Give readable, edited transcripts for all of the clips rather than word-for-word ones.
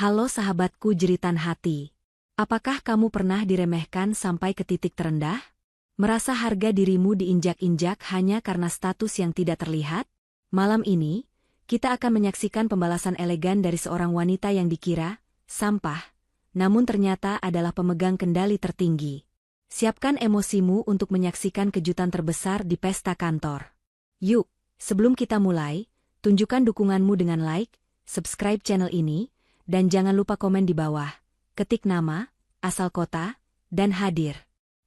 Halo sahabatku jeritan hati. Apakah kamu pernah diremehkan sampai ke titik terendah? Merasa harga dirimu diinjak-injak hanya karena status yang tidak terlihat? Malam ini, kita akan menyaksikan pembalasan elegan dari seorang wanita yang dikira sampah, namun ternyata adalah pemegang kendali tertinggi. Siapkan emosimu untuk menyaksikan kejutan terbesar di pesta kantor. Yuk, sebelum kita mulai, tunjukkan dukunganmu dengan like, subscribe channel ini, dan jangan lupa komen di bawah, ketik nama, asal kota, dan hadir.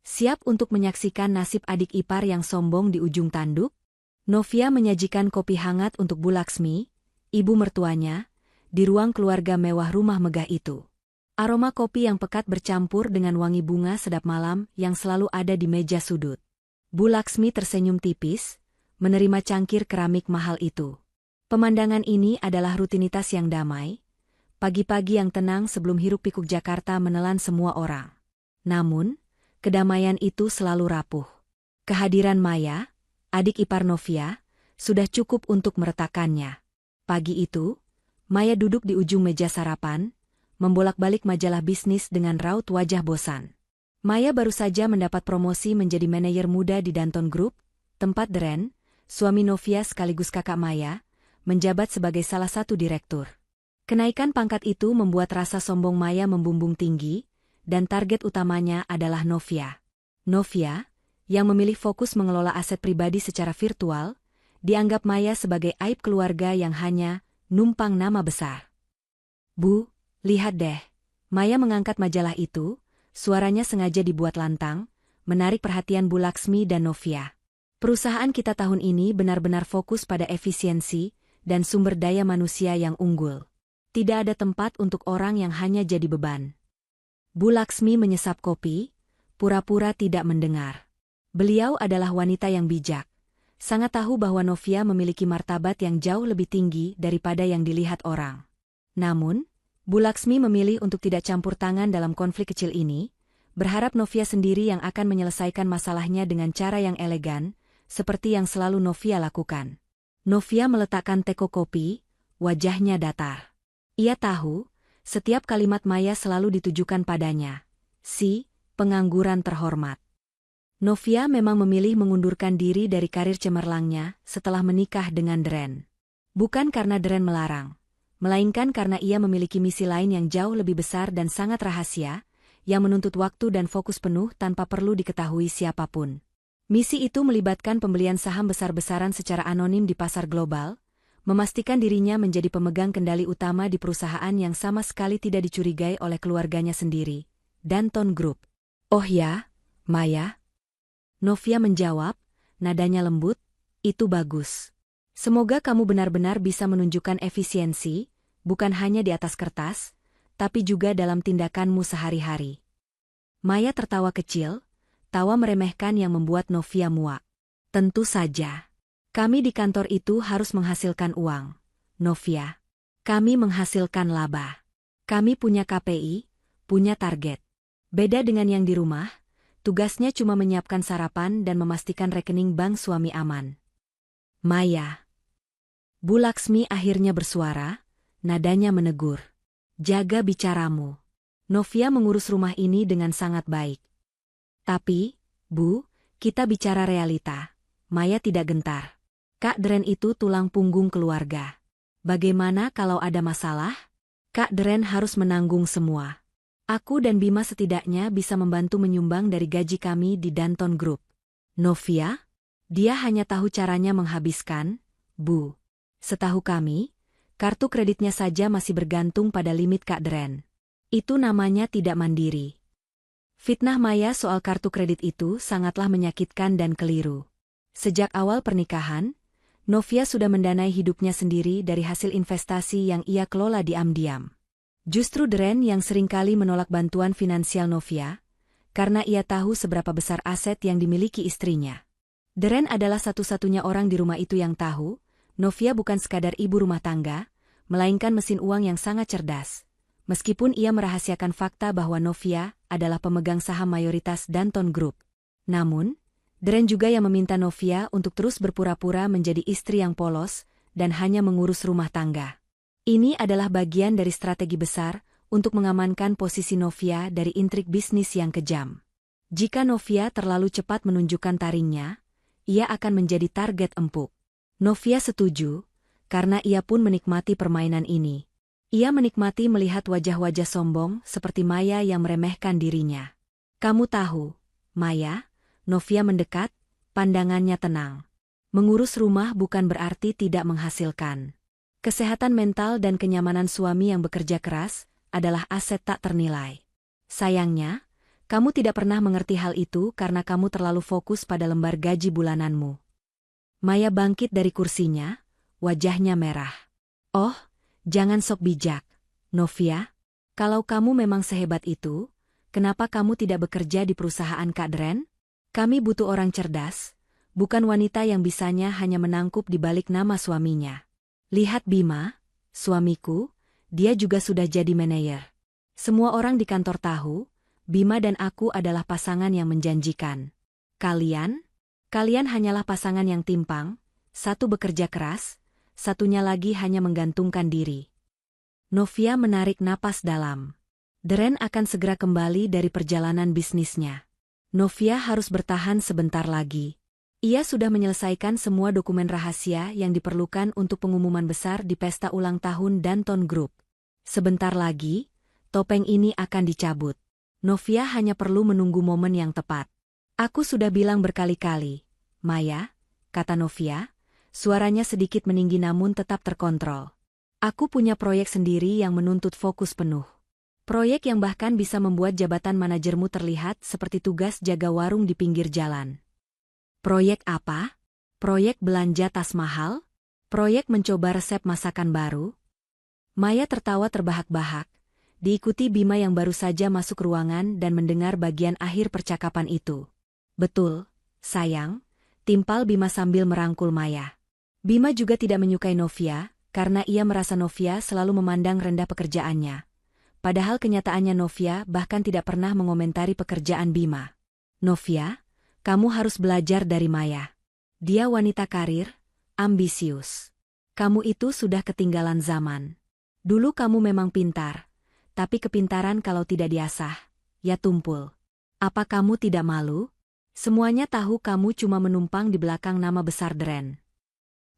Siap untuk menyaksikan nasib adik ipar yang sombong di ujung tanduk? Novia menyajikan kopi hangat untuk Bu Laksmi, ibu mertuanya, di ruang keluarga mewah rumah megah itu. Aroma kopi yang pekat bercampur dengan wangi bunga sedap malam yang selalu ada di meja sudut. Bu Laksmi tersenyum tipis, menerima cangkir keramik mahal itu. Pemandangan ini adalah rutinitas yang damai, pagi-pagi yang tenang sebelum hiruk-pikuk Jakarta menelan semua orang. Namun, kedamaian itu selalu rapuh. Kehadiran Maya, adik ipar Novia, sudah cukup untuk meretakkannya. Pagi itu, Maya duduk di ujung meja sarapan, membolak-balik majalah bisnis dengan raut wajah bosan. Maya baru saja mendapat promosi menjadi manajer muda di Danton Group, tempat Dren, suami Novia sekaligus kakak Maya, menjabat sebagai salah satu direktur. Kenaikan pangkat itu membuat rasa sombong Maya membumbung tinggi, dan target utamanya adalah Novia. Novia, yang memilih fokus mengelola aset pribadi secara virtual, dianggap Maya sebagai aib keluarga yang hanya numpang nama besar. Bu, lihat deh. Maya mengangkat majalah itu, suaranya sengaja dibuat lantang, menarik perhatian Bu Laksmi dan Novia. Perusahaan kita tahun ini benar-benar fokus pada efisiensi dan sumber daya manusia yang unggul. Tidak ada tempat untuk orang yang hanya jadi beban. Bu Laksmi menyesap kopi, pura-pura tidak mendengar. Beliau adalah wanita yang bijak, sangat tahu bahwa Novia memiliki martabat yang jauh lebih tinggi daripada yang dilihat orang. Namun, Bu Laksmi memilih untuk tidak campur tangan dalam konflik kecil ini, berharap Novia sendiri yang akan menyelesaikan masalahnya dengan cara yang elegan, seperti yang selalu Novia lakukan. Novia meletakkan teko kopi, wajahnya datar. Ia tahu, setiap kalimat Maya selalu ditujukan padanya. Si, pengangguran terhormat. Novia memang memilih mengundurkan diri dari karir cemerlangnya setelah menikah dengan Dren. Bukan karena Dren melarang, melainkan karena ia memiliki misi lain yang jauh lebih besar dan sangat rahasia, yang menuntut waktu dan fokus penuh tanpa perlu diketahui siapapun. Misi itu melibatkan pembelian saham besar-besaran secara anonim di pasar global, memastikan dirinya menjadi pemegang kendali utama di perusahaan yang sama sekali tidak dicurigai oleh keluarganya sendiri, Danton Group. Oh ya, Maya? Novia menjawab, nadanya lembut, itu bagus. Semoga kamu benar-benar bisa menunjukkan efisiensi, bukan hanya di atas kertas, tapi juga dalam tindakanmu sehari-hari. Maya tertawa kecil, tawa meremehkan yang membuat Novia muak. Tentu saja. Kami di kantor itu harus menghasilkan uang, Novia. Kami menghasilkan laba. Kami punya KPI, punya target. Beda dengan yang di rumah, tugasnya cuma menyiapkan sarapan dan memastikan rekening bank suami aman. Maya. Bu Laksmi akhirnya bersuara, nadanya menegur. Jaga bicaramu. Novia mengurus rumah ini dengan sangat baik. Tapi, Bu, kita bicara realita. Maya tidak gentar. Kak Dren itu tulang punggung keluarga. Bagaimana kalau ada masalah? Kak Dren harus menanggung semua. Aku dan Bima setidaknya bisa membantu menyumbang dari gaji kami di Danton Group. Novia? Dia hanya tahu caranya menghabiskan, Bu. Setahu kami, kartu kreditnya saja masih bergantung pada limit Kak Dren. Itu namanya tidak mandiri. Fitnah Maya soal kartu kredit itu sangatlah menyakitkan dan keliru. Sejak awal pernikahan, Novia sudah mendanai hidupnya sendiri dari hasil investasi yang ia kelola diam-diam. Justru Dren yang seringkali menolak bantuan finansial Novia, karena ia tahu seberapa besar aset yang dimiliki istrinya. Dren adalah satu-satunya orang di rumah itu yang tahu, Novia bukan sekadar ibu rumah tangga, melainkan mesin uang yang sangat cerdas. Meskipun ia merahasiakan fakta bahwa Novia adalah pemegang saham mayoritas Danton Group. Namun, Dren juga yang meminta Novia untuk terus berpura-pura menjadi istri yang polos dan hanya mengurus rumah tangga. Ini adalah bagian dari strategi besar untuk mengamankan posisi Novia dari intrik bisnis yang kejam. Jika Novia terlalu cepat menunjukkan taringnya, ia akan menjadi target empuk. Novia setuju, karena ia pun menikmati permainan ini. Ia menikmati melihat wajah-wajah sombong seperti Maya yang meremehkan dirinya. Kamu tahu, Maya, Novia mendekat, pandangannya tenang. Mengurus rumah bukan berarti tidak menghasilkan. Kesehatan mental dan kenyamanan suami yang bekerja keras adalah aset tak ternilai. Sayangnya, kamu tidak pernah mengerti hal itu karena kamu terlalu fokus pada lembar gaji bulananmu. Maya bangkit dari kursinya, wajahnya merah. Oh, jangan sok bijak, Novia. Kalau kamu memang sehebat itu, kenapa kamu tidak bekerja di perusahaan Kak Dren? Kami butuh orang cerdas, bukan wanita yang bisanya hanya menangkup di balik nama suaminya. Lihat Bima, suamiku, dia juga sudah jadi manajer. Semua orang di kantor tahu, Bima dan aku adalah pasangan yang menjanjikan. Kalian hanyalah pasangan yang timpang, satu bekerja keras, satunya lagi hanya menggantungkan diri. Novia menarik napas dalam. Dren akan segera kembali dari perjalanan bisnisnya. Novia harus bertahan sebentar lagi. Ia sudah menyelesaikan semua dokumen rahasia yang diperlukan untuk pengumuman besar di pesta ulang tahun Danton Group. Sebentar lagi, topeng ini akan dicabut. Novia hanya perlu menunggu momen yang tepat. Aku sudah bilang berkali-kali, Maya, kata Novia, suaranya sedikit meninggi namun tetap terkontrol. Aku punya proyek sendiri yang menuntut fokus penuh. Proyek yang bahkan bisa membuat jabatan manajermu terlihat seperti tugas jaga warung di pinggir jalan. Proyek apa? Proyek belanja tas mahal? Proyek mencoba resep masakan baru? Maya tertawa terbahak-bahak, diikuti Bima yang baru saja masuk ruangan dan mendengar bagian akhir percakapan itu. Betul, sayang, timpal Bima sambil merangkul Maya. Bima juga tidak menyukai Novia, karena ia merasa Novia selalu memandang rendah pekerjaannya. Padahal kenyataannya Novia bahkan tidak pernah mengomentari pekerjaan Bima. Novia, kamu harus belajar dari Maya. Dia wanita karir, ambisius. Kamu itu sudah ketinggalan zaman. Dulu kamu memang pintar, tapi kepintaran kalau tidak diasah, ya tumpul. Apa kamu tidak malu? Semuanya tahu kamu cuma menumpang di belakang nama besar Dren.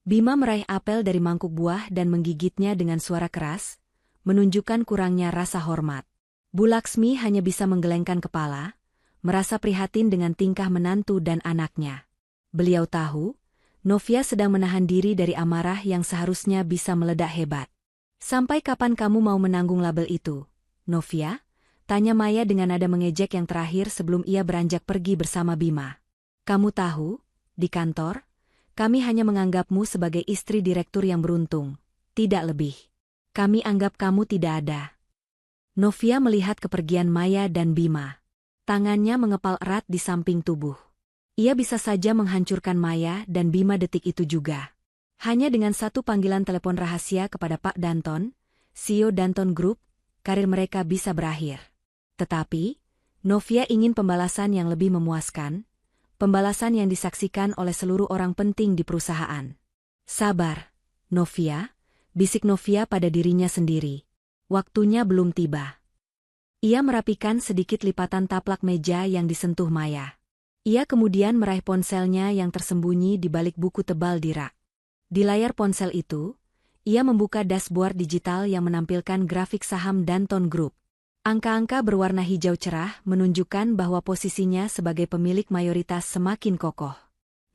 Bima meraih apel dari mangkuk buah dan menggigitnya dengan suara keras, menunjukkan kurangnya rasa hormat. Bu Laksmi hanya bisa menggelengkan kepala, merasa prihatin dengan tingkah menantu dan anaknya. Beliau tahu, Novia sedang menahan diri dari amarah yang seharusnya bisa meledak hebat. Sampai kapan kamu mau menanggung label itu, Novia? Tanya Maya dengan nada mengejek yang terakhir sebelum ia beranjak pergi bersama Bima. Kamu tahu, di kantor, kami hanya menganggapmu sebagai istri direktur yang beruntung, tidak lebih. Kami anggap kamu tidak ada. Novia melihat kepergian Maya dan Bima. Tangannya mengepal erat di samping tubuh. Ia bisa saja menghancurkan Maya dan Bima detik itu juga. Hanya dengan satu panggilan telepon rahasia kepada Pak Danton, CEO Danton Group, karir mereka bisa berakhir. Tetapi, Novia ingin pembalasan yang lebih memuaskan, pembalasan yang disaksikan oleh seluruh orang penting di perusahaan. Sabar, Novia, bisik Novia pada dirinya sendiri. Waktunya belum tiba. Ia merapikan sedikit lipatan taplak meja yang disentuh Maya. Ia kemudian meraih ponselnya yang tersembunyi di balik buku tebal di rak. Di layar ponsel itu, ia membuka dashboard digital yang menampilkan grafik saham Danton Group. Angka-angka berwarna hijau cerah menunjukkan bahwa posisinya sebagai pemilik mayoritas semakin kokoh.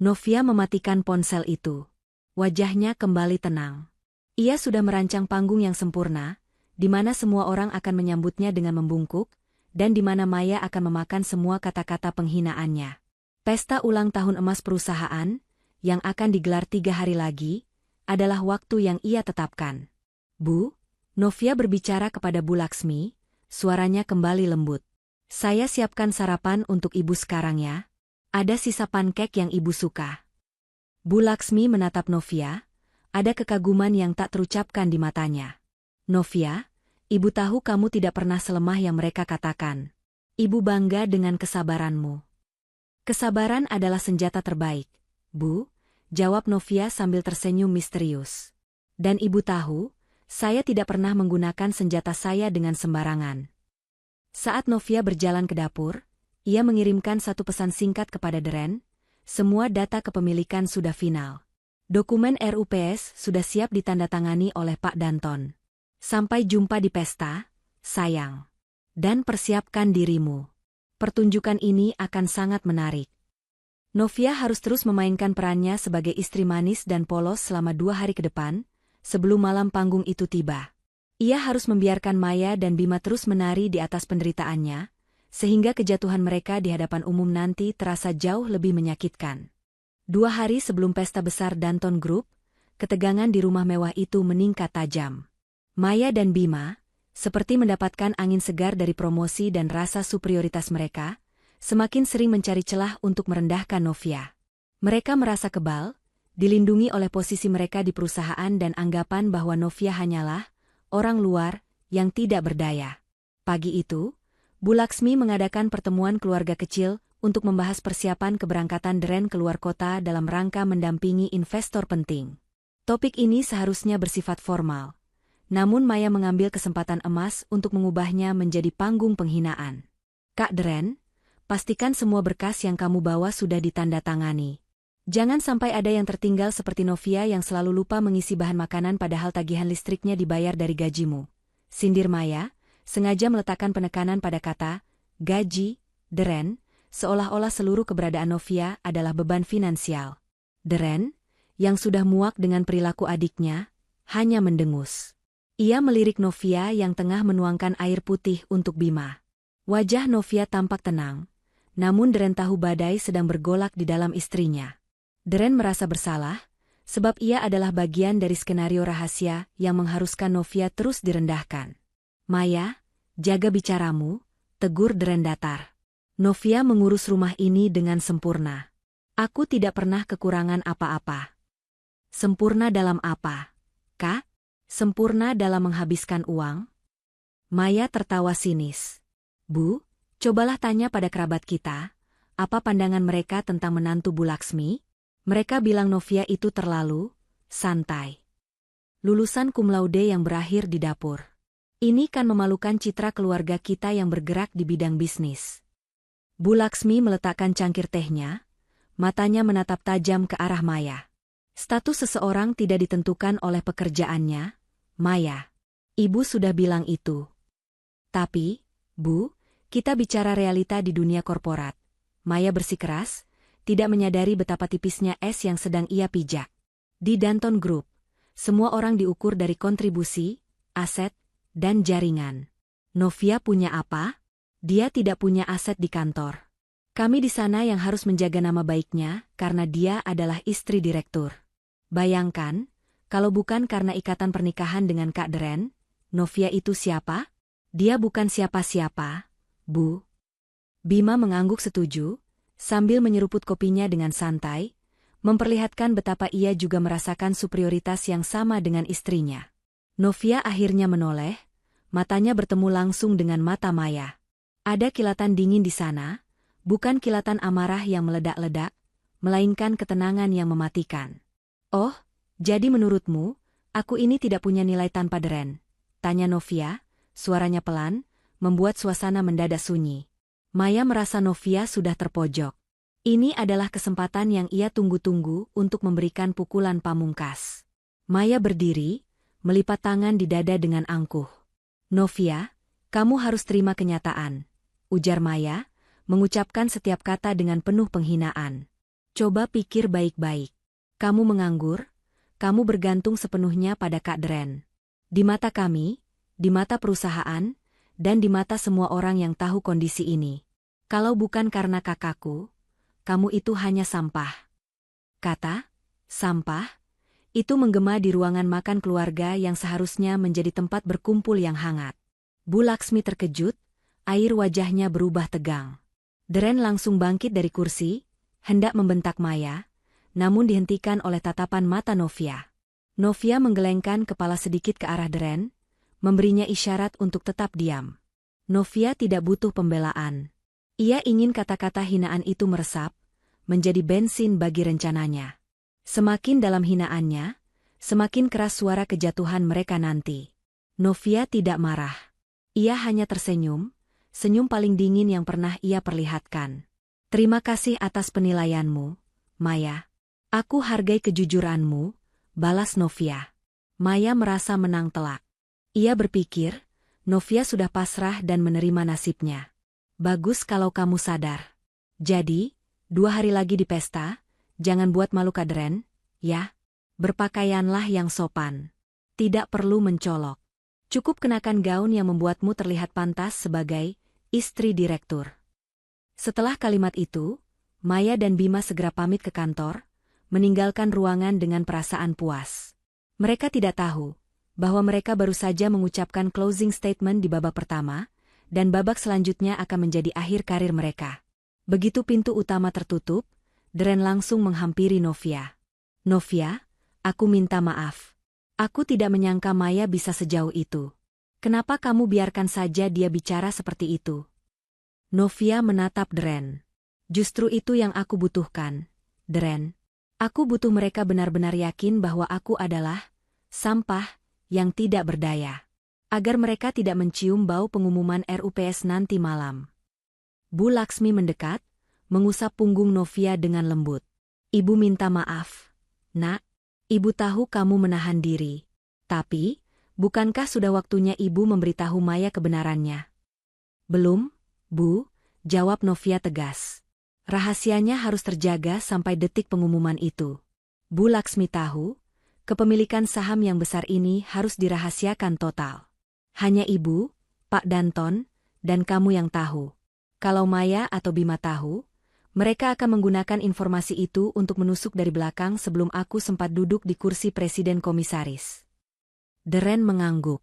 Novia mematikan ponsel itu. Wajahnya kembali tenang. Ia sudah merancang panggung yang sempurna, di mana semua orang akan menyambutnya dengan membungkuk, dan di mana Maya akan memakan semua kata-kata penghinaannya. Pesta ulang tahun emas perusahaan, yang akan digelar 3 hari lagi, adalah waktu yang ia tetapkan. Bu, Novia berbicara kepada Bu Laksmi, suaranya kembali lembut. Saya siapkan sarapan untuk ibu sekarang ya. Ada sisa pankek yang ibu suka. Bu Laksmi menatap Novia, ada kekaguman yang tak terucapkan di matanya. Novia, ibu tahu kamu tidak pernah selemah yang mereka katakan. Ibu bangga dengan kesabaranmu. Kesabaran adalah senjata terbaik, Bu, jawab Novia sambil tersenyum misterius. Dan ibu tahu, Saya tidak pernah menggunakan senjata saya dengan sembarangan. Saat Novia berjalan ke dapur, ia mengirimkan satu pesan singkat kepada Deren, semua data kepemilikan sudah final. Dokumen RUPS sudah siap ditandatangani oleh Pak Danton. Sampai jumpa di pesta, sayang. Dan persiapkan dirimu. Pertunjukan ini akan sangat menarik. Novia harus terus memainkan perannya sebagai istri manis dan polos selama 2 hari ke depan, sebelum malam panggung itu tiba. Ia harus membiarkan Maya dan Bima terus menari di atas penderitaannya, sehingga kejatuhan mereka di hadapan umum nanti terasa jauh lebih menyakitkan. 2 hari sebelum pesta besar Danton Group, ketegangan di rumah mewah itu meningkat tajam. Maya dan Bima, seperti mendapatkan angin segar dari promosi dan rasa superioritas mereka, semakin sering mencari celah untuk merendahkan Novia. Mereka merasa kebal, dilindungi oleh posisi mereka di perusahaan dan anggapan bahwa Novia hanyalah orang luar yang tidak berdaya. Pagi itu, Bu Laksmi mengadakan pertemuan keluarga kecil untuk membahas persiapan keberangkatan Deren keluar kota dalam rangka mendampingi investor penting. Topik ini seharusnya bersifat formal, namun Maya mengambil kesempatan emas untuk mengubahnya menjadi panggung penghinaan. Kak Deren, pastikan semua berkas yang kamu bawa sudah ditandatangani. Jangan sampai ada yang tertinggal seperti Novia yang selalu lupa mengisi bahan makanan padahal tagihan listriknya dibayar dari gajimu. Sindir Maya, sengaja meletakkan penekanan pada kata gaji, Deren, seolah-olah seluruh keberadaan Novia adalah beban finansial. Deren, yang sudah muak dengan perilaku adiknya, hanya mendengus. Ia melirik Novia yang tengah menuangkan air putih untuk Bima. Wajah Novia tampak tenang, namun Deren tahu badai sedang bergolak di dalam istrinya. Deren merasa bersalah, sebab ia adalah bagian dari skenario rahasia yang mengharuskan Novia terus direndahkan. Maya, jaga bicaramu, tegur Deren datar. Novia mengurus rumah ini dengan sempurna. Aku tidak pernah kekurangan apa-apa. Sempurna dalam apa, Kak? Sempurna dalam menghabiskan uang? Maya tertawa sinis. Bu, cobalah tanya pada kerabat kita, apa pandangan mereka tentang menantu Bu Laksmi? Mereka bilang Novia itu terlalu santai. Lulusan cum laude yang berakhir di dapur. Ini kan memalukan citra keluarga kita yang bergerak di bidang bisnis. Bu Laksmi meletakkan cangkir tehnya, matanya menatap tajam ke arah Maya. Status seseorang tidak ditentukan oleh pekerjaannya, Maya. Ibu sudah bilang itu. Tapi, Bu, kita bicara realita di dunia korporat. Maya bersikeras, tidak menyadari betapa tipisnya es yang sedang ia pijak. Di Danton Group, semua orang diukur dari kontribusi, aset, dan jaringan. Novia punya apa? Dia tidak punya aset di kantor. Kami di sana yang harus menjaga nama baiknya karena dia adalah istri direktur. Bayangkan, kalau bukan karena ikatan pernikahan dengan Kak Deren, Novia itu siapa? Dia bukan siapa-siapa, Bu. Bima mengangguk setuju, sambil menyeruput kopinya dengan santai, memperlihatkan betapa ia juga merasakan superioritas yang sama dengan istrinya. Novia akhirnya menoleh, matanya bertemu langsung dengan mata Maya. Ada kilatan dingin di sana, bukan kilatan amarah yang meledak-ledak, melainkan ketenangan yang mematikan. Oh, jadi menurutmu, aku ini tidak punya nilai tanpa Deren? Tanya Novia, suaranya pelan, membuat suasana mendadak sunyi. Maya merasa Novia sudah terpojok. Ini adalah kesempatan yang ia tunggu-tunggu untuk memberikan pukulan pamungkas. Maya berdiri, melipat tangan di dada dengan angkuh. Novia, kamu harus terima kenyataan, ujar Maya, mengucapkan setiap kata dengan penuh penghinaan. Coba pikir baik-baik. Kamu menganggur, kamu bergantung sepenuhnya pada Kak Deren. Di mata kami, di mata perusahaan, dan di mata semua orang yang tahu kondisi ini. Kalau bukan karena kakakku, kamu itu hanya sampah. Kata, sampah, itu menggema di ruangan makan keluarga yang seharusnya menjadi tempat berkumpul yang hangat. Bu Laksmi terkejut, air wajahnya berubah tegang. Deren langsung bangkit dari kursi, hendak membentak Maya, namun dihentikan oleh tatapan mata Novia. Novia menggelengkan kepala sedikit ke arah Deren, memberinya isyarat untuk tetap diam. Novia tidak butuh pembelaan. Ia ingin kata-kata hinaan itu meresap, menjadi bensin bagi rencananya. Semakin dalam hinaannya, Semakin keras suara kejatuhan mereka nanti. Novia tidak marah. Ia hanya tersenyum, senyum paling dingin yang pernah ia perlihatkan. Terima kasih atas penilaianmu, Maya. Aku hargai kejujuranmu, balas Novia. Maya merasa menang telak. Ia berpikir, Novia sudah pasrah dan menerima nasibnya. Bagus kalau kamu sadar. Jadi, 2 hari lagi di pesta, jangan buat malu Kak Dren, ya. Berpakaianlah yang sopan. Tidak perlu mencolok. Cukup kenakan gaun yang membuatmu terlihat pantas sebagai istri direktur. Setelah kalimat itu, Maya dan Bima segera pamit ke kantor, meninggalkan ruangan dengan perasaan puas. Mereka tidak tahu bahwa mereka baru saja mengucapkan closing statement di babak pertama, dan babak selanjutnya akan menjadi akhir karir mereka. Begitu pintu utama tertutup, Dren langsung menghampiri Novia. Novia, aku minta maaf. Aku tidak menyangka Maya bisa sejauh itu. Kenapa kamu biarkan saja dia bicara seperti itu? Novia menatap Dren. Justru itu yang aku butuhkan, Dren. Aku butuh mereka benar-benar yakin bahwa aku adalah sampah yang tidak berdaya. Agar mereka tidak mencium bau pengumuman RUPS nanti malam. Bu Laksmi mendekat, mengusap punggung Novia dengan lembut. Ibu minta maaf, Nak. Ibu tahu kamu menahan diri. Tapi, bukankah sudah waktunya ibu memberitahu Maya kebenarannya? Belum, Bu, jawab Novia tegas. Rahasianya harus terjaga sampai detik pengumuman itu. Bu Laksmi tahu, kepemilikan saham yang besar ini harus dirahasiakan total. Hanya ibu, Pak Danton, dan kamu yang tahu. Kalau Maya atau Bima tahu, mereka akan menggunakan informasi itu untuk menusuk dari belakang sebelum aku sempat duduk di kursi presiden komisaris. Dren mengangguk.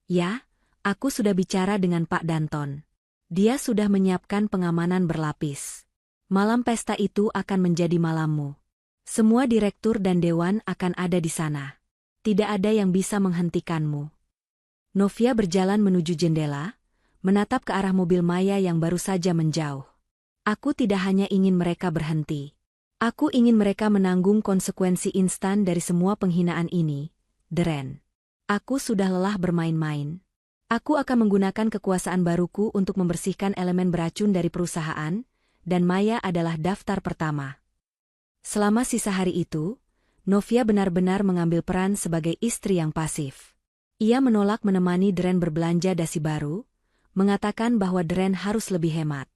Ya, aku sudah bicara dengan Pak Danton. Dia sudah menyiapkan pengamanan berlapis. Malam pesta itu akan menjadi malammu. Semua direktur dan dewan akan ada di sana. Tidak ada yang bisa menghentikanmu. Novia berjalan menuju jendela, menatap ke arah mobil Maya yang baru saja menjauh. Aku tidak hanya ingin mereka berhenti. Aku ingin mereka menanggung konsekuensi instan dari semua penghinaan ini, Dren. Aku sudah lelah bermain-main. Aku akan menggunakan kekuasaan baruku untuk membersihkan elemen beracun dari perusahaan, dan Maya adalah daftar pertama. Selama sisa hari itu, Novia benar-benar mengambil peran sebagai istri yang pasif. Ia menolak menemani Dren berbelanja dasi baru, mengatakan bahwa Dren harus lebih hemat.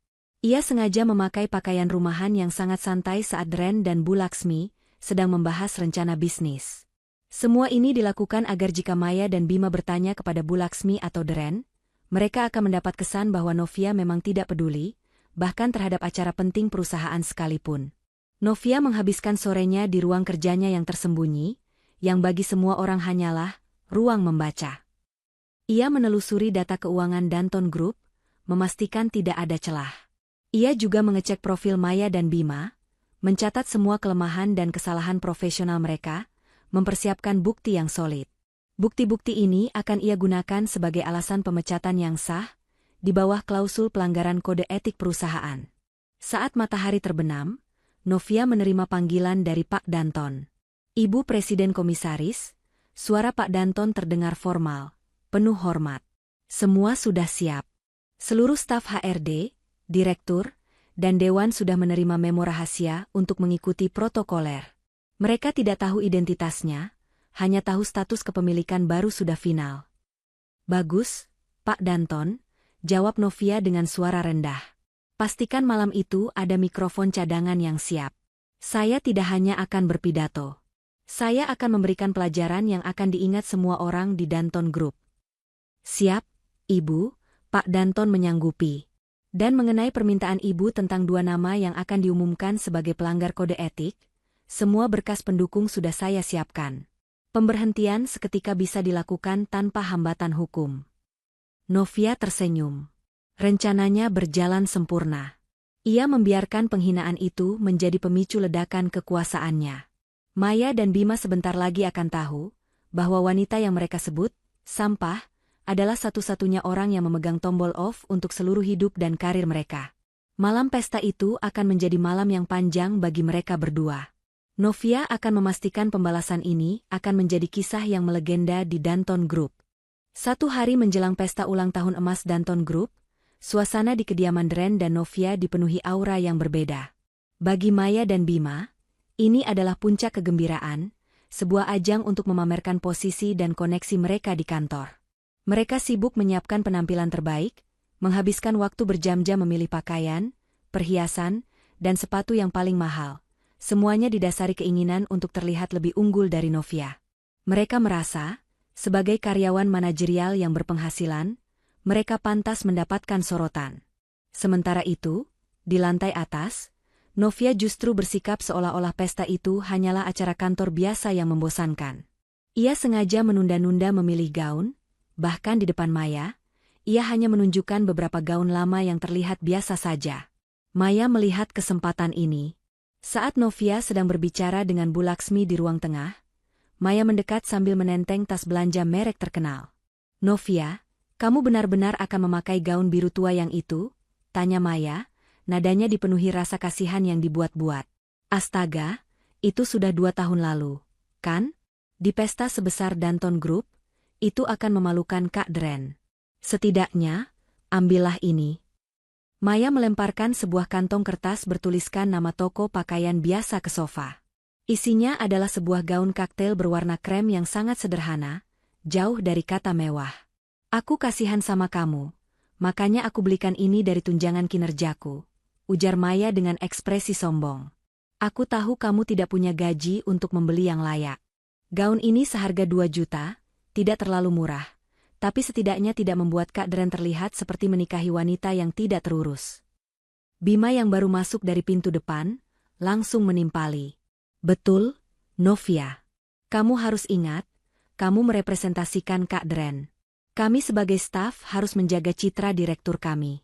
Ia sengaja memakai pakaian rumahan yang sangat santai saat Dren dan Bu Laksmi sedang membahas rencana bisnis. Semua ini dilakukan agar jika Maya dan Bima bertanya kepada Bu Laksmi atau Dren, mereka akan mendapat kesan bahwa Novia memang tidak peduli, bahkan terhadap acara penting perusahaan sekalipun. Novia menghabiskan sorenya di ruang kerjanya yang tersembunyi, yang bagi semua orang hanyalah ruang membaca. Ia menelusuri data keuangan Danton Group, memastikan tidak ada celah. Ia juga mengecek profil Maya dan Bima, mencatat semua kelemahan dan kesalahan profesional mereka, mempersiapkan bukti yang solid. Bukti-bukti ini akan ia gunakan sebagai alasan pemecatan yang sah, di bawah klausul pelanggaran kode etik perusahaan. Saat matahari terbenam, Novia menerima panggilan dari Pak Danton. Ibu Presiden Komisaris, suara Pak Danton terdengar formal, penuh hormat. Semua sudah siap. Seluruh staf HRD, direktur, dan dewan sudah menerima memo rahasia untuk mengikuti protokoler. Mereka tidak tahu identitasnya, hanya tahu status kepemilikan baru sudah final. Bagus, Pak Danton, jawab Novia dengan suara rendah. Pastikan malam itu ada mikrofon cadangan yang siap. Saya tidak hanya akan berpidato. Saya akan memberikan pelajaran yang akan diingat semua orang di Danton Group. Siap, Ibu, Pak Danton menyanggupi. Dan mengenai permintaan Ibu tentang 2 nama yang akan diumumkan sebagai pelanggar kode etik, semua berkas pendukung sudah saya siapkan. Pemberhentian seketika bisa dilakukan tanpa hambatan hukum. Novia tersenyum. Rencananya berjalan sempurna. Ia membiarkan penghinaan itu menjadi pemicu ledakan kekuasaannya. Maya dan Bima sebentar lagi akan tahu bahwa wanita yang mereka sebut sampah adalah satu-satunya orang yang memegang tombol off untuk seluruh hidup dan karir mereka. Malam pesta itu akan menjadi malam yang panjang bagi mereka berdua. Novia akan memastikan pembalasan ini akan menjadi kisah yang melegenda di Danton Group. Satu hari menjelang pesta ulang tahun emas Danton Group, suasana di kediaman Dren dan Novia dipenuhi aura yang berbeda. Bagi Maya dan Bima, ini adalah puncak kegembiraan, sebuah ajang untuk memamerkan posisi dan koneksi mereka di kantor. Mereka sibuk menyiapkan penampilan terbaik, menghabiskan waktu berjam-jam memilih pakaian, perhiasan, dan sepatu yang paling mahal. Semuanya didasari keinginan untuk terlihat lebih unggul dari Novia. Mereka merasa, sebagai karyawan manajerial yang berpenghasilan, mereka pantas mendapatkan sorotan. Sementara itu, di lantai atas, Novia justru bersikap seolah-olah pesta itu hanyalah acara kantor biasa yang membosankan. Ia sengaja menunda-nunda memilih gaun, bahkan di depan Maya, ia hanya menunjukkan beberapa gaun lama yang terlihat biasa saja. Maya melihat kesempatan ini. Saat Novia sedang berbicara dengan Bu Laksmi di ruang tengah, Maya mendekat sambil menenteng tas belanja merek terkenal. "Novia, kamu benar-benar akan memakai gaun biru tua yang itu?" tanya Maya, nadanya dipenuhi rasa kasihan yang dibuat-buat. "Astaga, itu sudah 2 tahun lalu, kan? Di pesta sebesar Danton Group, itu akan memalukan Kak Dren. Setidaknya, ambillah ini." Maya melemparkan sebuah kantong kertas bertuliskan nama toko pakaian biasa ke sofa. Isinya adalah sebuah gaun kaktail berwarna krem yang sangat sederhana, jauh dari kata mewah. "Aku kasihan sama kamu, makanya aku belikan ini dari tunjangan kinerjaku," ujar Maya dengan ekspresi sombong. "Aku tahu kamu tidak punya gaji untuk membeli yang layak. Gaun ini seharga 2 juta, tidak terlalu murah. Tapi setidaknya tidak membuat Kak Dren terlihat seperti menikahi wanita yang tidak terurus." Bima yang baru masuk dari pintu depan, langsung menimpali. "Betul, Novia. Kamu harus ingat, kamu merepresentasikan Kak Dren. Kami sebagai staf harus menjaga citra direktur kami."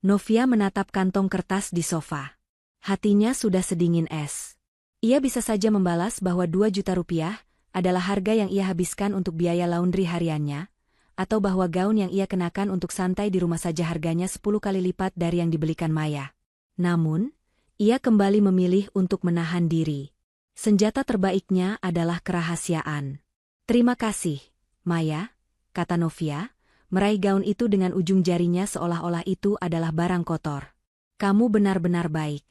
Novia menatap kantong kertas di sofa. Hatinya sudah sedingin es. Ia bisa saja membalas bahwa 2 juta rupiah adalah harga yang ia habiskan untuk biaya laundry hariannya, atau bahwa gaun yang ia kenakan untuk santai di rumah saja harganya 10 kali lipat dari yang dibelikan Maya. Namun, ia kembali memilih untuk menahan diri. Senjata terbaiknya adalah kerahasiaan. "Terima kasih, Maya," kata Novia, meraih gaun itu dengan ujung jarinya seolah-olah itu adalah barang kotor. "Kamu benar-benar baik.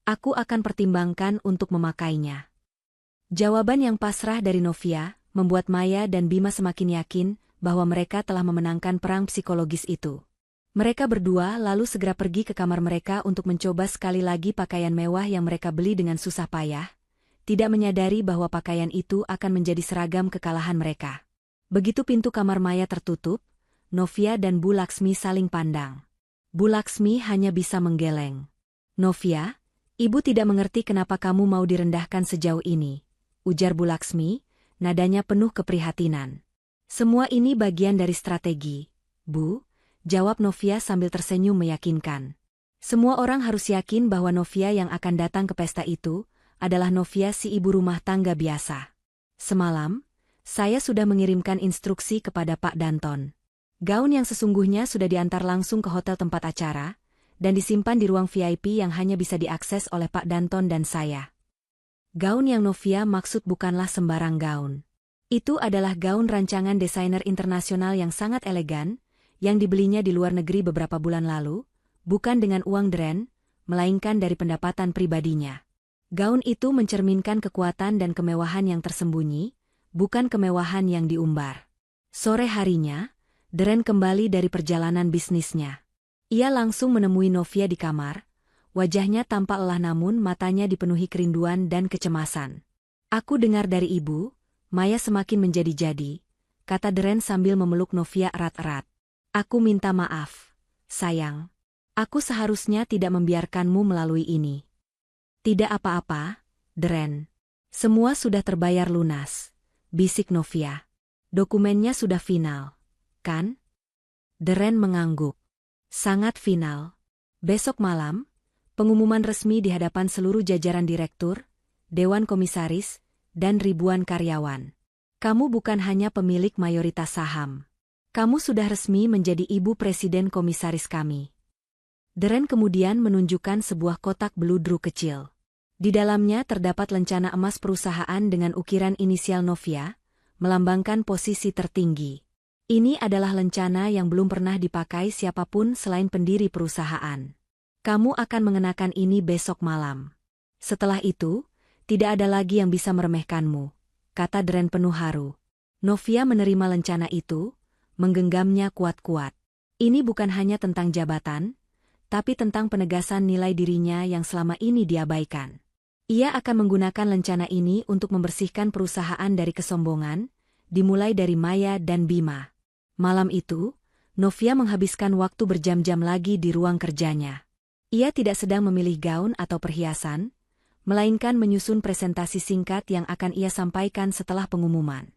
Aku akan pertimbangkan untuk memakainya." Jawaban yang pasrah dari Novia membuat Maya dan Bima semakin yakin bahwa mereka telah memenangkan perang psikologis itu. Mereka berdua lalu segera pergi ke kamar mereka untuk mencoba sekali lagi pakaian mewah yang mereka beli dengan susah payah, tidak menyadari bahwa pakaian itu akan menjadi seragam kekalahan mereka. Begitu pintu kamar Maya tertutup, Novia dan Bu Laksmi saling pandang. Bu Laksmi hanya bisa menggeleng. "Novia, ibu tidak mengerti kenapa kamu mau direndahkan sejauh ini," ujar Bu Laksmi, nadanya penuh keprihatinan. "Semua ini bagian dari strategi, Bu," jawab Novia sambil tersenyum meyakinkan. Semua orang harus yakin bahwa Novia yang akan datang ke pesta itu adalah Novia si ibu rumah tangga biasa. "Semalam, saya sudah mengirimkan instruksi kepada Pak Danton. Gaun yang sesungguhnya sudah diantar langsung ke hotel tempat acara, dan disimpan di ruang VIP yang hanya bisa diakses oleh Pak Danton dan saya." Gaun yang Novia maksud bukanlah sembarang gaun. Itu adalah gaun rancangan desainer internasional yang sangat elegan, yang dibelinya di luar negeri beberapa bulan lalu, bukan dengan uang Dren, melainkan dari pendapatan pribadinya. Gaun itu mencerminkan kekuatan dan kemewahan yang tersembunyi, bukan kemewahan yang diumbar. Sore harinya, Dren kembali dari perjalanan bisnisnya. Ia langsung menemui Novia di kamar, wajahnya tampak lelah namun matanya dipenuhi kerinduan dan kecemasan. "Aku dengar dari ibu, Maya semakin menjadi-jadi," kata Dren sambil memeluk Novia erat-erat. "Aku minta maaf, sayang. Aku seharusnya tidak membiarkanmu melalui ini." "Tidak apa-apa, Dren. Semua sudah terbayar lunas," bisik Novia. "Dokumennya sudah final, kan?" Dren mengangguk. "Sangat final. Besok malam, pengumuman resmi di hadapan seluruh jajaran direktur, dewan komisaris, dan ribuan karyawan. Kamu bukan hanya pemilik mayoritas saham. Kamu sudah resmi menjadi ibu presiden komisaris kami." Dren kemudian menunjukkan sebuah kotak beludru kecil. Di dalamnya terdapat lencana emas perusahaan dengan ukiran inisial Novia, melambangkan posisi tertinggi. Ini adalah lencana yang belum pernah dipakai siapapun selain pendiri perusahaan. Kamu akan mengenakan ini besok malam. Setelah itu, tidak ada lagi yang bisa meremehkanmu, kata Dren penuh haru. Novia menerima lencana itu, menggenggamnya kuat-kuat. Ini bukan hanya tentang jabatan, tapi tentang penegasan nilai dirinya yang selama ini diabaikan. Ia akan menggunakan lencana ini untuk membersihkan perusahaan dari kesombongan, dimulai dari Maya dan Bima. Malam itu, Novia menghabiskan waktu berjam-jam lagi di ruang kerjanya. Ia tidak sedang memilih gaun atau perhiasan, melainkan menyusun presentasi singkat yang akan ia sampaikan setelah pengumuman.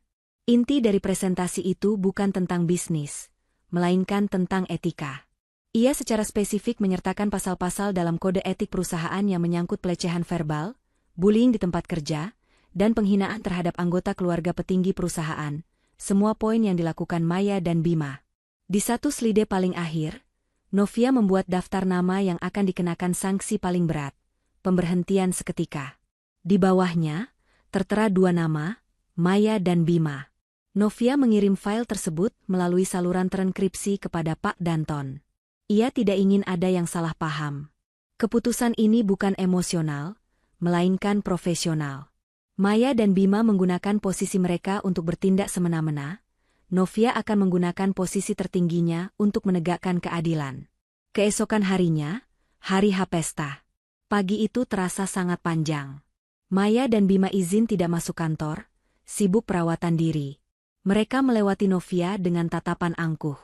Inti dari presentasi itu bukan tentang bisnis, melainkan tentang etika. Ia secara spesifik menyertakan pasal-pasal dalam kode etik perusahaan yang menyangkut pelecehan verbal, bullying di tempat kerja, dan penghinaan terhadap anggota keluarga petinggi perusahaan, semua poin yang dilakukan Maya dan Bima. Di satu slide paling akhir, Novia membuat daftar nama yang akan dikenakan sanksi paling berat, pemberhentian seketika. Di bawahnya, tertera 2 nama, Maya dan Bima. Novia mengirim file tersebut melalui saluran terenkripsi kepada Pak Danton. Ia tidak ingin ada yang salah paham. Keputusan ini bukan emosional, melainkan profesional. Maya dan Bima menggunakan posisi mereka untuk bertindak semena-mena. Novia akan menggunakan posisi tertingginya untuk menegakkan keadilan. Keesokan harinya, hari H pesta. Pagi itu terasa sangat panjang. Maya dan Bima izin tidak masuk kantor, sibuk perawatan diri. Mereka melewati Novia dengan tatapan angkuh.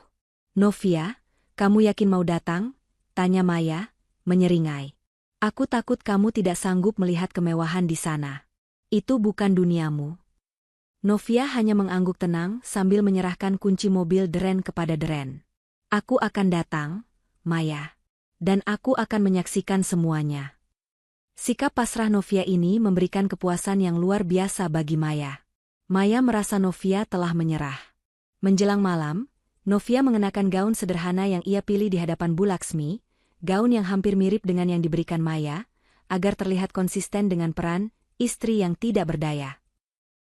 "Novia, kamu yakin mau datang?" tanya Maya, menyeringai. "Aku takut kamu tidak sanggup melihat kemewahan di sana. Itu bukan duniamu." Novia hanya mengangguk tenang sambil menyerahkan kunci mobil Dren kepada Dren. "Aku akan datang, Maya. Dan aku akan menyaksikan semuanya." Sikap pasrah Novia ini memberikan kepuasan yang luar biasa bagi Maya. Maya merasa Novia telah menyerah. Menjelang malam, Novia mengenakan gaun sederhana yang ia pilih di hadapan Bu Laksmi, gaun yang hampir mirip dengan yang diberikan Maya, agar terlihat konsisten dengan peran istri yang tidak berdaya.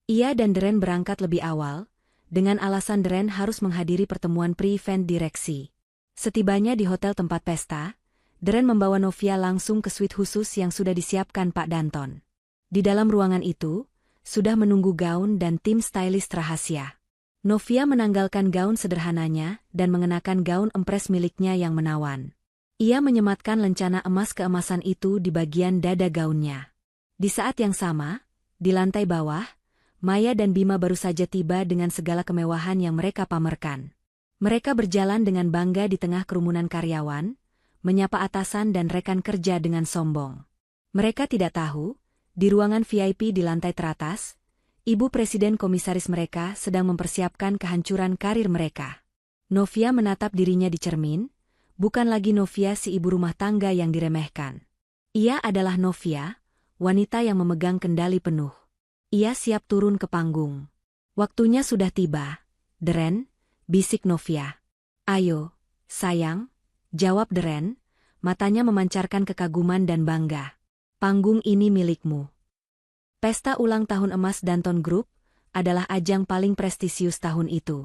Ia dan Dren berangkat lebih awal, dengan alasan Dren harus menghadiri pertemuan pre-event direksi. Setibanya di hotel tempat pesta, Dren membawa Novia langsung ke suite khusus yang sudah disiapkan Pak Danton. Di dalam ruangan itu, sudah menunggu gaun dan tim stylist rahasia. Novia menanggalkan gaun sederhananya dan mengenakan gaun empres miliknya yang menawan. Ia menyematkan lencana emas keemasan itu di bagian dada gaunnya. Di saat yang sama, di lantai bawah, Maya dan Bima baru saja tiba dengan segala kemewahan yang mereka pamerkan. Mereka berjalan dengan bangga di tengah kerumunan karyawan, menyapa atasan dan rekan kerja dengan sombong. Mereka tidak tahu, di ruangan VIP di lantai teratas, Ibu Presiden Komisaris mereka sedang mempersiapkan kehancuran karir mereka. Novia menatap dirinya di cermin, bukan lagi Novia si ibu rumah tangga yang diremehkan. Ia adalah Novia, wanita yang memegang kendali penuh. Ia siap turun ke panggung. "Waktunya sudah tiba, Dren," bisik Novia. "Ayo, sayang," jawab Dren, matanya memancarkan kekaguman dan bangga. "Panggung ini milikmu." Pesta ulang tahun emas Danton Group adalah ajang paling prestisius tahun itu.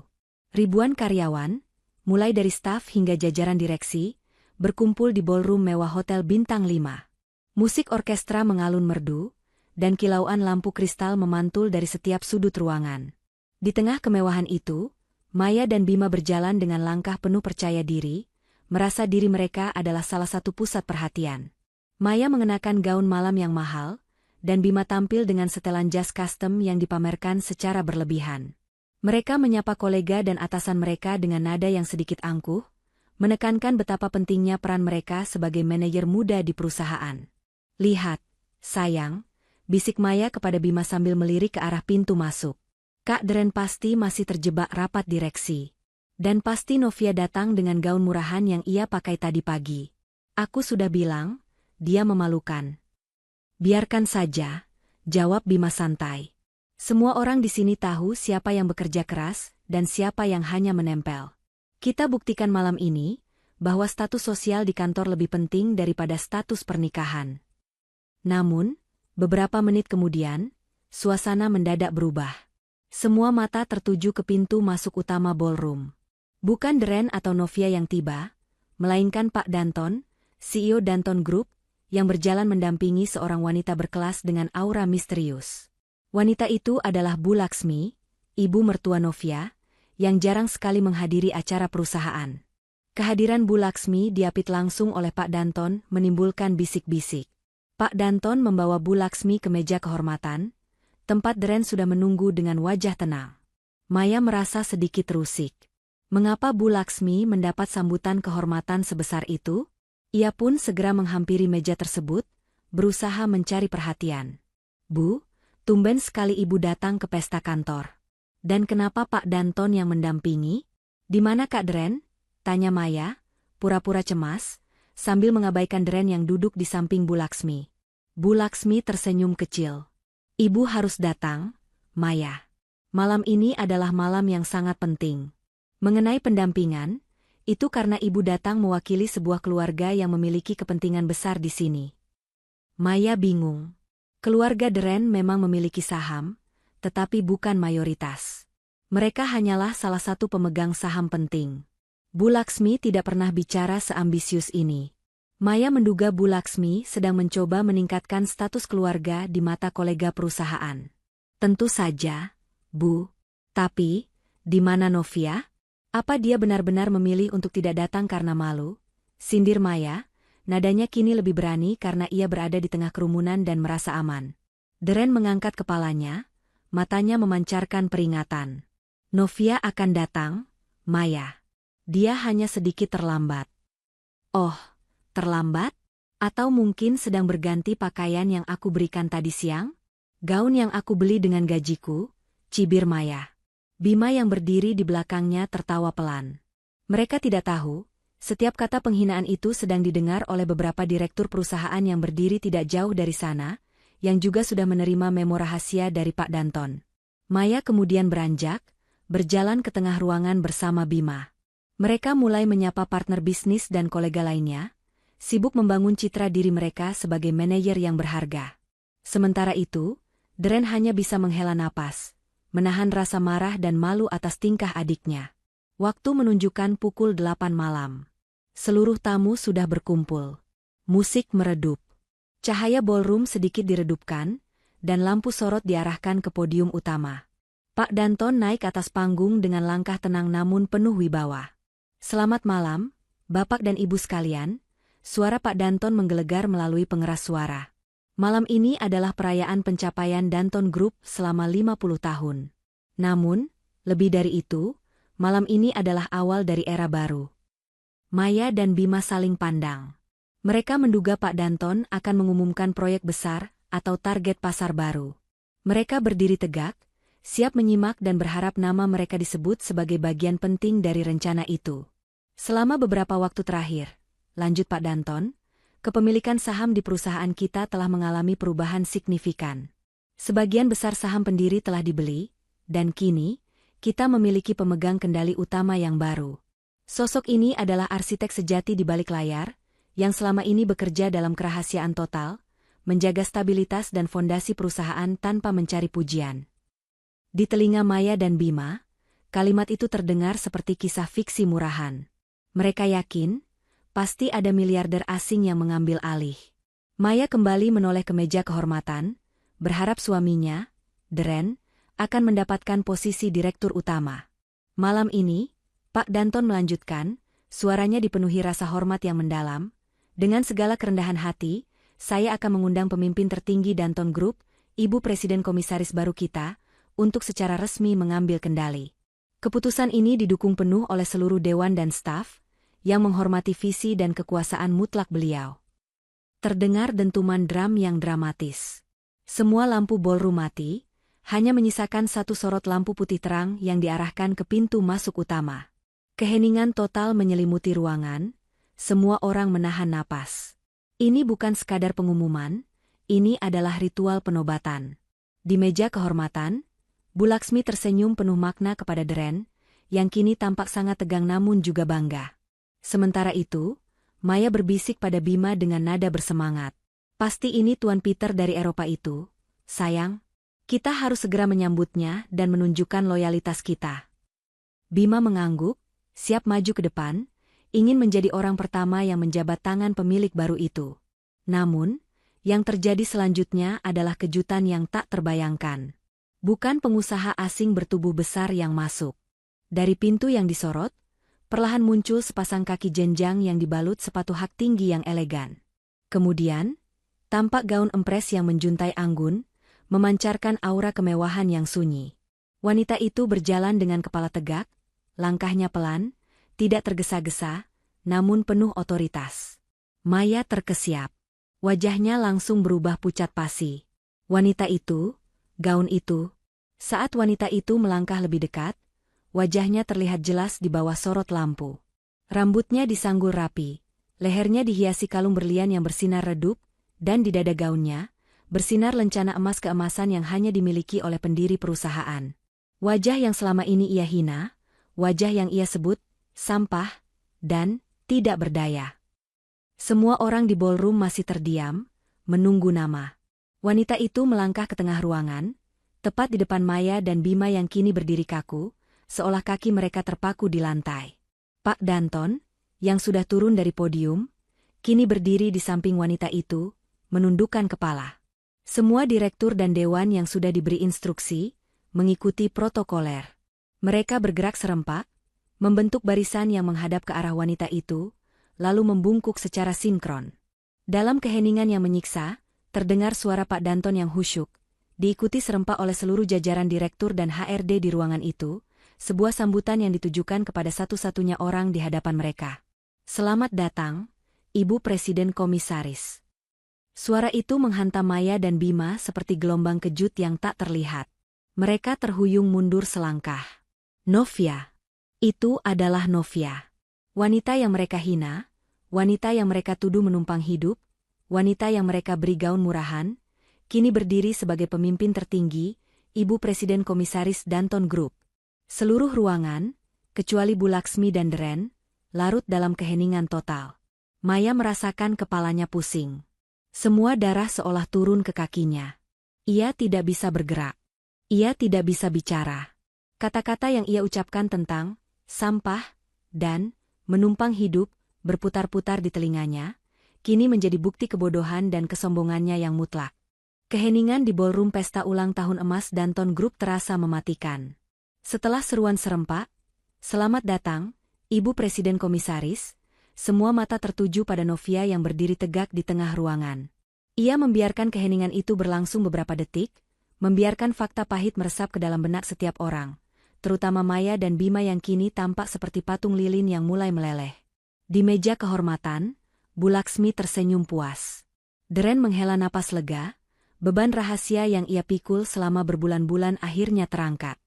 Ribuan karyawan, mulai dari staf hingga jajaran direksi, berkumpul di ballroom mewah Hotel Bintang 5. Musik orkestra mengalun merdu, dan kilauan lampu kristal memantul dari setiap sudut ruangan. Di tengah kemewahan itu, Maya dan Bima berjalan dengan langkah penuh percaya diri, merasa diri mereka adalah salah satu pusat perhatian. Maya mengenakan gaun malam yang mahal, dan Bima tampil dengan setelan jas custom yang dipamerkan secara berlebihan. Mereka menyapa kolega dan atasan mereka dengan nada yang sedikit angkuh, menekankan betapa pentingnya peran mereka sebagai manajer muda di perusahaan. "Lihat, sayang," bisik Maya kepada Bima sambil melirik ke arah pintu masuk. "Kak Dren pasti masih terjebak rapat direksi. Dan pasti Novia datang dengan gaun murahan yang ia pakai tadi pagi. Aku sudah bilang, dia memalukan." "Biarkan saja," jawab Bima santai. "Semua orang di sini tahu siapa yang bekerja keras dan siapa yang hanya menempel. Kita buktikan malam ini, bahwa status sosial di kantor lebih penting daripada status pernikahan." Namun, Beberapa menit kemudian, suasana mendadak berubah. Semua mata tertuju ke pintu masuk utama ballroom. Bukan Dren atau Novia yang tiba, melainkan Pak Danton, CEO Danton Group, yang berjalan mendampingi seorang wanita berkelas dengan aura misterius. Wanita itu adalah Bu Laksmi, ibu mertua Novia, yang jarang sekali menghadiri acara perusahaan. Kehadiran Bu Laksmi diapit langsung oleh Pak Danton menimbulkan bisik-bisik. Pak Danton membawa Bu Laksmi ke meja kehormatan, tempat Dren sudah menunggu dengan wajah tenang. Maya merasa sedikit terusik. Mengapa Bu Laksmi mendapat sambutan kehormatan sebesar itu? Ia pun segera menghampiri meja tersebut, berusaha mencari perhatian. Bu, tumben sekali ibu datang ke pesta kantor. Dan kenapa Pak Danton yang mendampingi? Di mana Kak Dren? Tanya Maya, pura-pura cemas, sambil mengabaikan Dren yang duduk di samping Bu Laksmi. Bu Laksmi tersenyum kecil. Ibu harus datang, Maya. Malam ini adalah malam yang sangat penting. Mengenai pendampingan, itu karena ibu datang mewakili sebuah keluarga yang memiliki kepentingan besar di sini. Maya bingung. Keluarga Dren memang memiliki saham, tetapi bukan mayoritas. Mereka hanyalah salah satu pemegang saham penting. Bu Laksmi tidak pernah bicara seambisius ini. Maya menduga Bu Laksmi sedang mencoba meningkatkan status keluarga di mata kolega perusahaan. Tentu saja, Bu. Tapi, di mana Novia? Apa dia benar-benar memilih untuk tidak datang karena malu? Sindir Maya, nadanya kini lebih berani karena ia berada di tengah kerumunan dan merasa aman. Dren mengangkat kepalanya, matanya memancarkan peringatan. Novia akan datang, Maya. Dia hanya sedikit terlambat. Oh, terlambat? Atau mungkin sedang berganti pakaian yang aku berikan tadi siang? Gaun yang aku beli dengan gajiku, cibir Maya. Bima yang berdiri di belakangnya tertawa pelan. Mereka tidak tahu, setiap kata penghinaan itu sedang didengar oleh beberapa direktur perusahaan yang berdiri tidak jauh dari sana, yang juga sudah menerima memo rahasia dari Pak Danton. Maya kemudian beranjak, berjalan ke tengah ruangan bersama Bima. Mereka mulai menyapa partner bisnis dan kolega lainnya, sibuk membangun citra diri mereka sebagai manajer yang berharga. Sementara itu, Dren hanya bisa menghela napas, menahan rasa marah dan malu atas tingkah adiknya. Waktu menunjukkan pukul 8 malam. Seluruh tamu sudah berkumpul. Musik meredup. Cahaya ballroom sedikit diredupkan, dan lampu sorot diarahkan ke podium utama. Pak Danton naik atas panggung dengan langkah tenang namun penuh wibawa. Selamat malam, Bapak dan Ibu sekalian, suara Pak Danton menggelegar melalui pengeras suara. Malam ini adalah perayaan pencapaian Danton Group selama 50 tahun. Namun, lebih dari itu, malam ini adalah awal dari era baru. Maya dan Bima saling pandang. Mereka menduga Pak Danton akan mengumumkan proyek besar atau target pasar baru. Mereka berdiri tegak, siap menyimak dan berharap nama mereka disebut sebagai bagian penting dari rencana itu. Selama beberapa waktu terakhir, lanjut Pak Danton, kepemilikan saham di perusahaan kita telah mengalami perubahan signifikan. Sebagian besar saham pendiri telah dibeli, dan kini, kita memiliki pemegang kendali utama yang baru. Sosok ini adalah arsitek sejati di balik layar, yang selama ini bekerja dalam kerahasiaan total, menjaga stabilitas dan fondasi perusahaan tanpa mencari pujian. Di telinga Maya dan Bima, kalimat itu terdengar seperti kisah fiksi murahan. Mereka yakin, pasti ada miliarder asing yang mengambil alih. Maya kembali menoleh ke meja kehormatan, berharap suaminya, Dren, akan mendapatkan posisi direktur utama. Malam ini, Pak Danton melanjutkan, suaranya dipenuhi rasa hormat yang mendalam. Dengan segala kerendahan hati, saya akan mengundang pemimpin tertinggi Danton Group, Ibu Presiden Komisaris baru kita, untuk secara resmi mengambil kendali. Keputusan ini didukung penuh oleh seluruh dewan dan staf, yang menghormati visi dan kekuasaan mutlak beliau. Terdengar dentuman drum yang dramatis. Semua lampu ballroom mati, hanya menyisakan satu sorot lampu putih terang yang diarahkan ke pintu masuk utama. Keheningan total menyelimuti ruangan, semua orang menahan napas. Ini bukan sekadar pengumuman, ini adalah ritual penobatan. Di meja kehormatan, Bu Laksmi tersenyum penuh makna kepada Dren, yang kini tampak sangat tegang namun juga bangga. Sementara itu, Maya berbisik pada Bima dengan nada bersemangat. Pasti ini Tuan Peter dari Eropa itu, sayang. Kita harus segera menyambutnya dan menunjukkan loyalitas kita. Bima mengangguk, siap maju ke depan, ingin menjadi orang pertama yang menjabat tangan pemilik baru itu. Namun, yang terjadi selanjutnya adalah kejutan yang tak terbayangkan. Bukan pengusaha asing bertubuh besar yang masuk. Dari pintu yang disorot, perlahan muncul sepasang kaki jenjang yang dibalut sepatu hak tinggi yang elegan. Kemudian, tampak gaun empres yang menjuntai anggun, memancarkan aura kemewahan yang sunyi. Wanita itu berjalan dengan kepala tegak, langkahnya pelan, tidak tergesa-gesa, namun penuh otoritas. Maya terkesiap. Wajahnya langsung berubah pucat pasi. Wanita itu, gaun itu. Saat wanita itu melangkah lebih dekat, wajahnya terlihat jelas di bawah sorot lampu. Rambutnya disanggul rapi, lehernya dihiasi kalung berlian yang bersinar redup, dan di dada gaunnya, bersinar lencana emas keemasan yang hanya dimiliki oleh pendiri perusahaan. Wajah yang selama ini ia hina, wajah yang ia sebut sampah, dan tidak berdaya. Semua orang di ballroom masih terdiam, menunggu nama. Wanita itu melangkah ke tengah ruangan, tepat di depan Maya dan Bima yang kini berdiri kaku, seolah kaki mereka terpaku di lantai. Pak Danton, yang sudah turun dari podium, kini berdiri di samping wanita itu, menundukkan kepala. Semua direktur dan dewan yang sudah diberi instruksi, mengikuti protokoler. Mereka bergerak serempak, membentuk barisan yang menghadap ke arah wanita itu, lalu membungkuk secara sinkron. Dalam keheningan yang menyiksa, terdengar suara Pak Danton yang khusyuk, diikuti serempak oleh seluruh jajaran direktur dan HRD di ruangan itu, sebuah sambutan yang ditujukan kepada satu-satunya orang di hadapan mereka. Selamat datang, Ibu Presiden Komisaris. Suara itu menghantam Maya dan Bima seperti gelombang kejut yang tak terlihat. Mereka terhuyung mundur selangkah. Novia. Itu adalah Novia. Wanita yang mereka hina, wanita yang mereka tuduh menumpang hidup, wanita yang mereka beri gaun murahan, kini berdiri sebagai pemimpin tertinggi, Ibu Presiden Komisaris Danton Group. Seluruh ruangan, kecuali Bu Laksmi dan Deren, larut dalam keheningan total. Maya merasakan kepalanya pusing. Semua darah seolah turun ke kakinya. Ia tidak bisa bergerak. Ia tidak bisa bicara. Kata-kata yang ia ucapkan tentang sampah dan menumpang hidup berputar-putar di telinganya, kini menjadi bukti kebodohan dan kesombongannya yang mutlak. Keheningan di ballroom pesta ulang tahun emas Danton Group terasa mematikan. Setelah seruan serempak, "Selamat datang, Ibu Presiden Komisaris," semua mata tertuju pada Novia yang berdiri tegak di tengah ruangan. Ia membiarkan keheningan itu berlangsung beberapa detik, membiarkan fakta pahit meresap ke dalam benak setiap orang, terutama Maya dan Bima yang kini tampak seperti patung lilin yang mulai meleleh. Di meja kehormatan, Bu Laksmi tersenyum puas. Deren menghela napas lega, beban rahasia yang ia pikul selama berbulan-bulan akhirnya terangkat.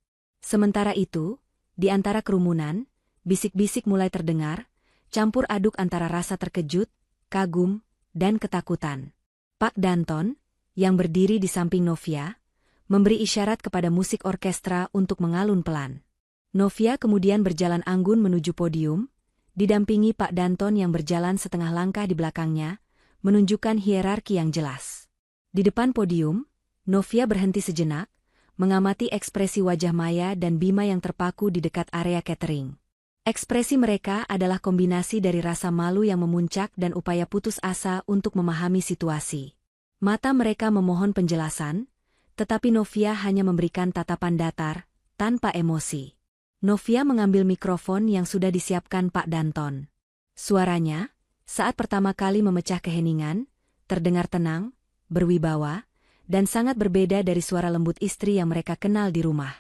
Sementara itu, di antara kerumunan, bisik-bisik mulai terdengar, campur aduk antara rasa terkejut, kagum, dan ketakutan. Pak Danton, yang berdiri di samping Novia, memberi isyarat kepada musik orkestra untuk mengalun pelan. Novia kemudian berjalan anggun menuju podium, didampingi Pak Danton yang berjalan setengah langkah di belakangnya, menunjukkan hierarki yang jelas. Di depan podium, Novia berhenti sejenak, mengamati ekspresi wajah Maya dan Bima yang terpaku di dekat area catering. Ekspresi mereka adalah kombinasi dari rasa malu yang memuncak dan upaya putus asa untuk memahami situasi. Mata mereka memohon penjelasan, tetapi Novia hanya memberikan tatapan datar, tanpa emosi. Novia mengambil mikrofon yang sudah disiapkan Pak Danton. Suaranya, saat pertama kali memecah keheningan, terdengar tenang, berwibawa, dan sangat berbeda dari suara lembut istri yang mereka kenal di rumah.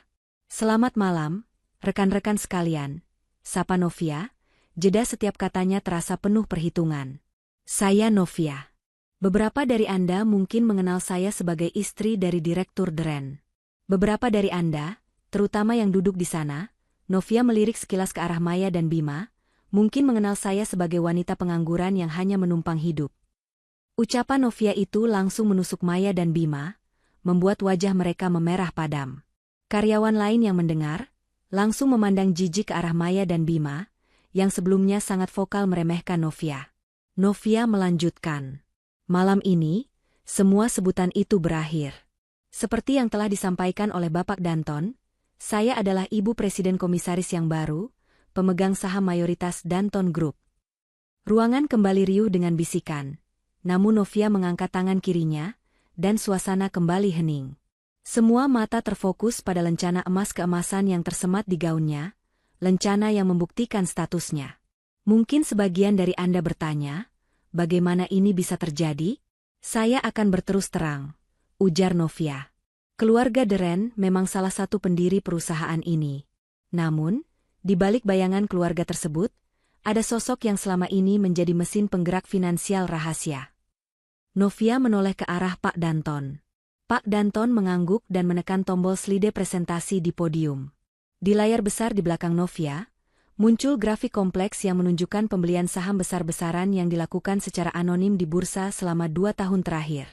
"Selamat malam, rekan-rekan sekalian," sapa Novia, jeda setiap katanya terasa penuh perhitungan. "Saya Novia. Beberapa dari Anda mungkin mengenal saya sebagai istri dari Direktur Deren. Beberapa dari Anda, terutama yang duduk di sana," Novia melirik sekilas ke arah Maya dan Bima, "mungkin mengenal saya sebagai wanita pengangguran yang hanya menumpang hidup." Ucapan Novia itu langsung menusuk Maya dan Bima, membuat wajah mereka memerah padam. Karyawan lain yang mendengar, langsung memandang jijik ke arah Maya dan Bima, yang sebelumnya sangat vokal meremehkan Novia. Novia melanjutkan, "Malam ini, Semua sebutan itu berakhir. Seperti yang telah disampaikan oleh Bapak Danton, saya adalah ibu presiden komisaris yang baru, pemegang saham mayoritas Danton Group. Ruangan kembali riuh dengan bisikan. Namun Novia mengangkat tangan kirinya, dan suasana kembali hening. Semua mata terfokus pada lencana emas keemasan yang tersemat di gaunnya, lencana yang membuktikan statusnya. Mungkin sebagian dari Anda bertanya, bagaimana ini bisa terjadi? Saya akan berterus terang, ujar Novia. Keluarga Deren memang salah satu pendiri perusahaan ini. Namun, di balik bayangan keluarga tersebut, ada sosok yang selama ini menjadi mesin penggerak finansial rahasia. Novia menoleh ke arah Pak Danton. Pak Danton mengangguk dan menekan tombol slide presentasi di podium. Di layar besar di belakang Novia, muncul grafik kompleks yang menunjukkan pembelian saham besar-besaran yang dilakukan secara anonim di bursa selama 2 tahun terakhir.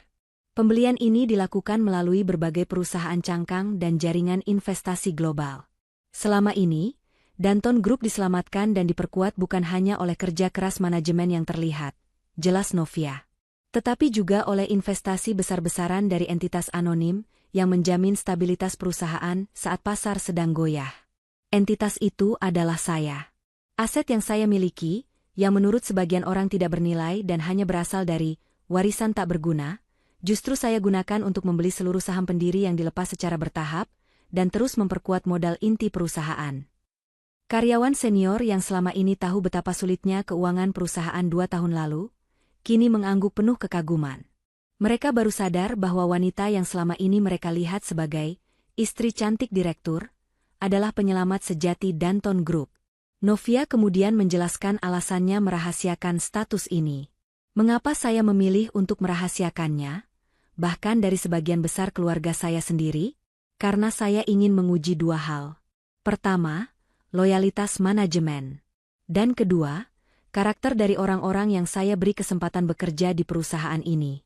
Pembelian ini dilakukan melalui berbagai perusahaan cangkang dan jaringan investasi global. Selama ini, Danton Group diselamatkan dan diperkuat bukan hanya oleh kerja keras manajemen yang terlihat, jelas Novia, tetapi juga oleh investasi besar-besaran dari entitas anonim yang menjamin stabilitas perusahaan saat pasar sedang goyah. Entitas itu adalah saya. Aset yang saya miliki, yang menurut sebagian orang tidak bernilai dan hanya berasal dari warisan tak berguna, justru saya gunakan untuk membeli seluruh saham pendiri yang dilepas secara bertahap dan terus memperkuat modal inti perusahaan. Karyawan senior yang selama ini tahu betapa sulitnya keuangan perusahaan 2 tahun lalu, kini mengangguk penuh kekaguman. Mereka baru sadar bahwa wanita yang selama ini mereka lihat sebagai istri cantik direktur adalah penyelamat sejati Danton Group. Novia kemudian menjelaskan alasannya merahasiakan status ini. Mengapa saya memilih untuk merahasiakannya, bahkan dari sebagian besar keluarga saya sendiri? Karena saya ingin menguji 2 hal. Pertama, loyalitas manajemen. Dan kedua, karakter dari orang-orang yang saya beri kesempatan bekerja di perusahaan ini.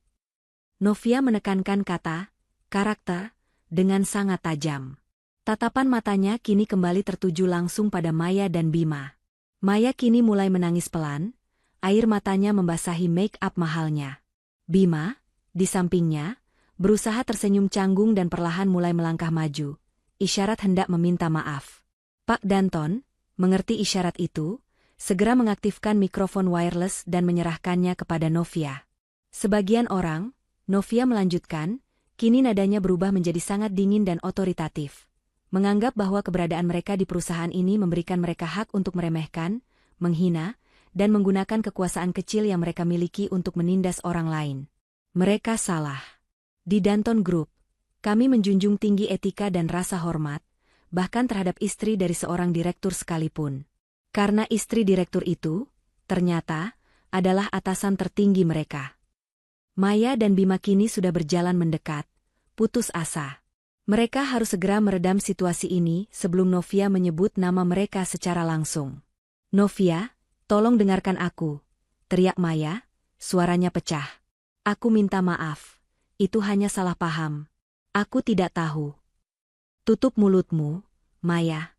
Novia menekankan kata karakter dengan sangat tajam. Tatapan matanya kini kembali tertuju langsung pada Maya dan Bima. Maya kini mulai menangis pelan, air matanya membasahi make-up mahalnya. Bima, di sampingnya, berusaha tersenyum canggung dan perlahan mulai melangkah maju, isyarat hendak meminta maaf. Pak Danton, mengerti isyarat itu, segera mengaktifkan mikrofon wireless dan menyerahkannya kepada Novia. Sebagian orang, Novia melanjutkan, kini nadanya berubah menjadi sangat dingin dan otoritatif. Menganggap bahwa keberadaan mereka di perusahaan ini memberikan mereka hak untuk meremehkan, menghina, dan menggunakan kekuasaan kecil yang mereka miliki untuk menindas orang lain. Mereka salah. Di Danton Group, kami menjunjung tinggi etika dan rasa hormat, bahkan terhadap istri dari seorang direktur sekalipun. Karena istri direktur itu, ternyata, adalah atasan tertinggi mereka. Maya dan Bima kini sudah berjalan mendekat, putus asa. Mereka harus segera meredam situasi ini sebelum Novia menyebut nama mereka secara langsung. Novia, tolong dengarkan aku, teriak Maya, suaranya pecah. Aku minta maaf, itu hanya salah paham. Aku tidak tahu. Tutup mulutmu, Maya.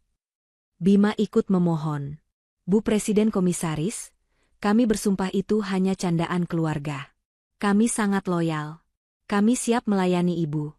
Bima ikut memohon. Bu Presiden Komisaris, kami bersumpah itu hanya candaan keluarga. Kami sangat loyal. Kami siap melayani Ibu.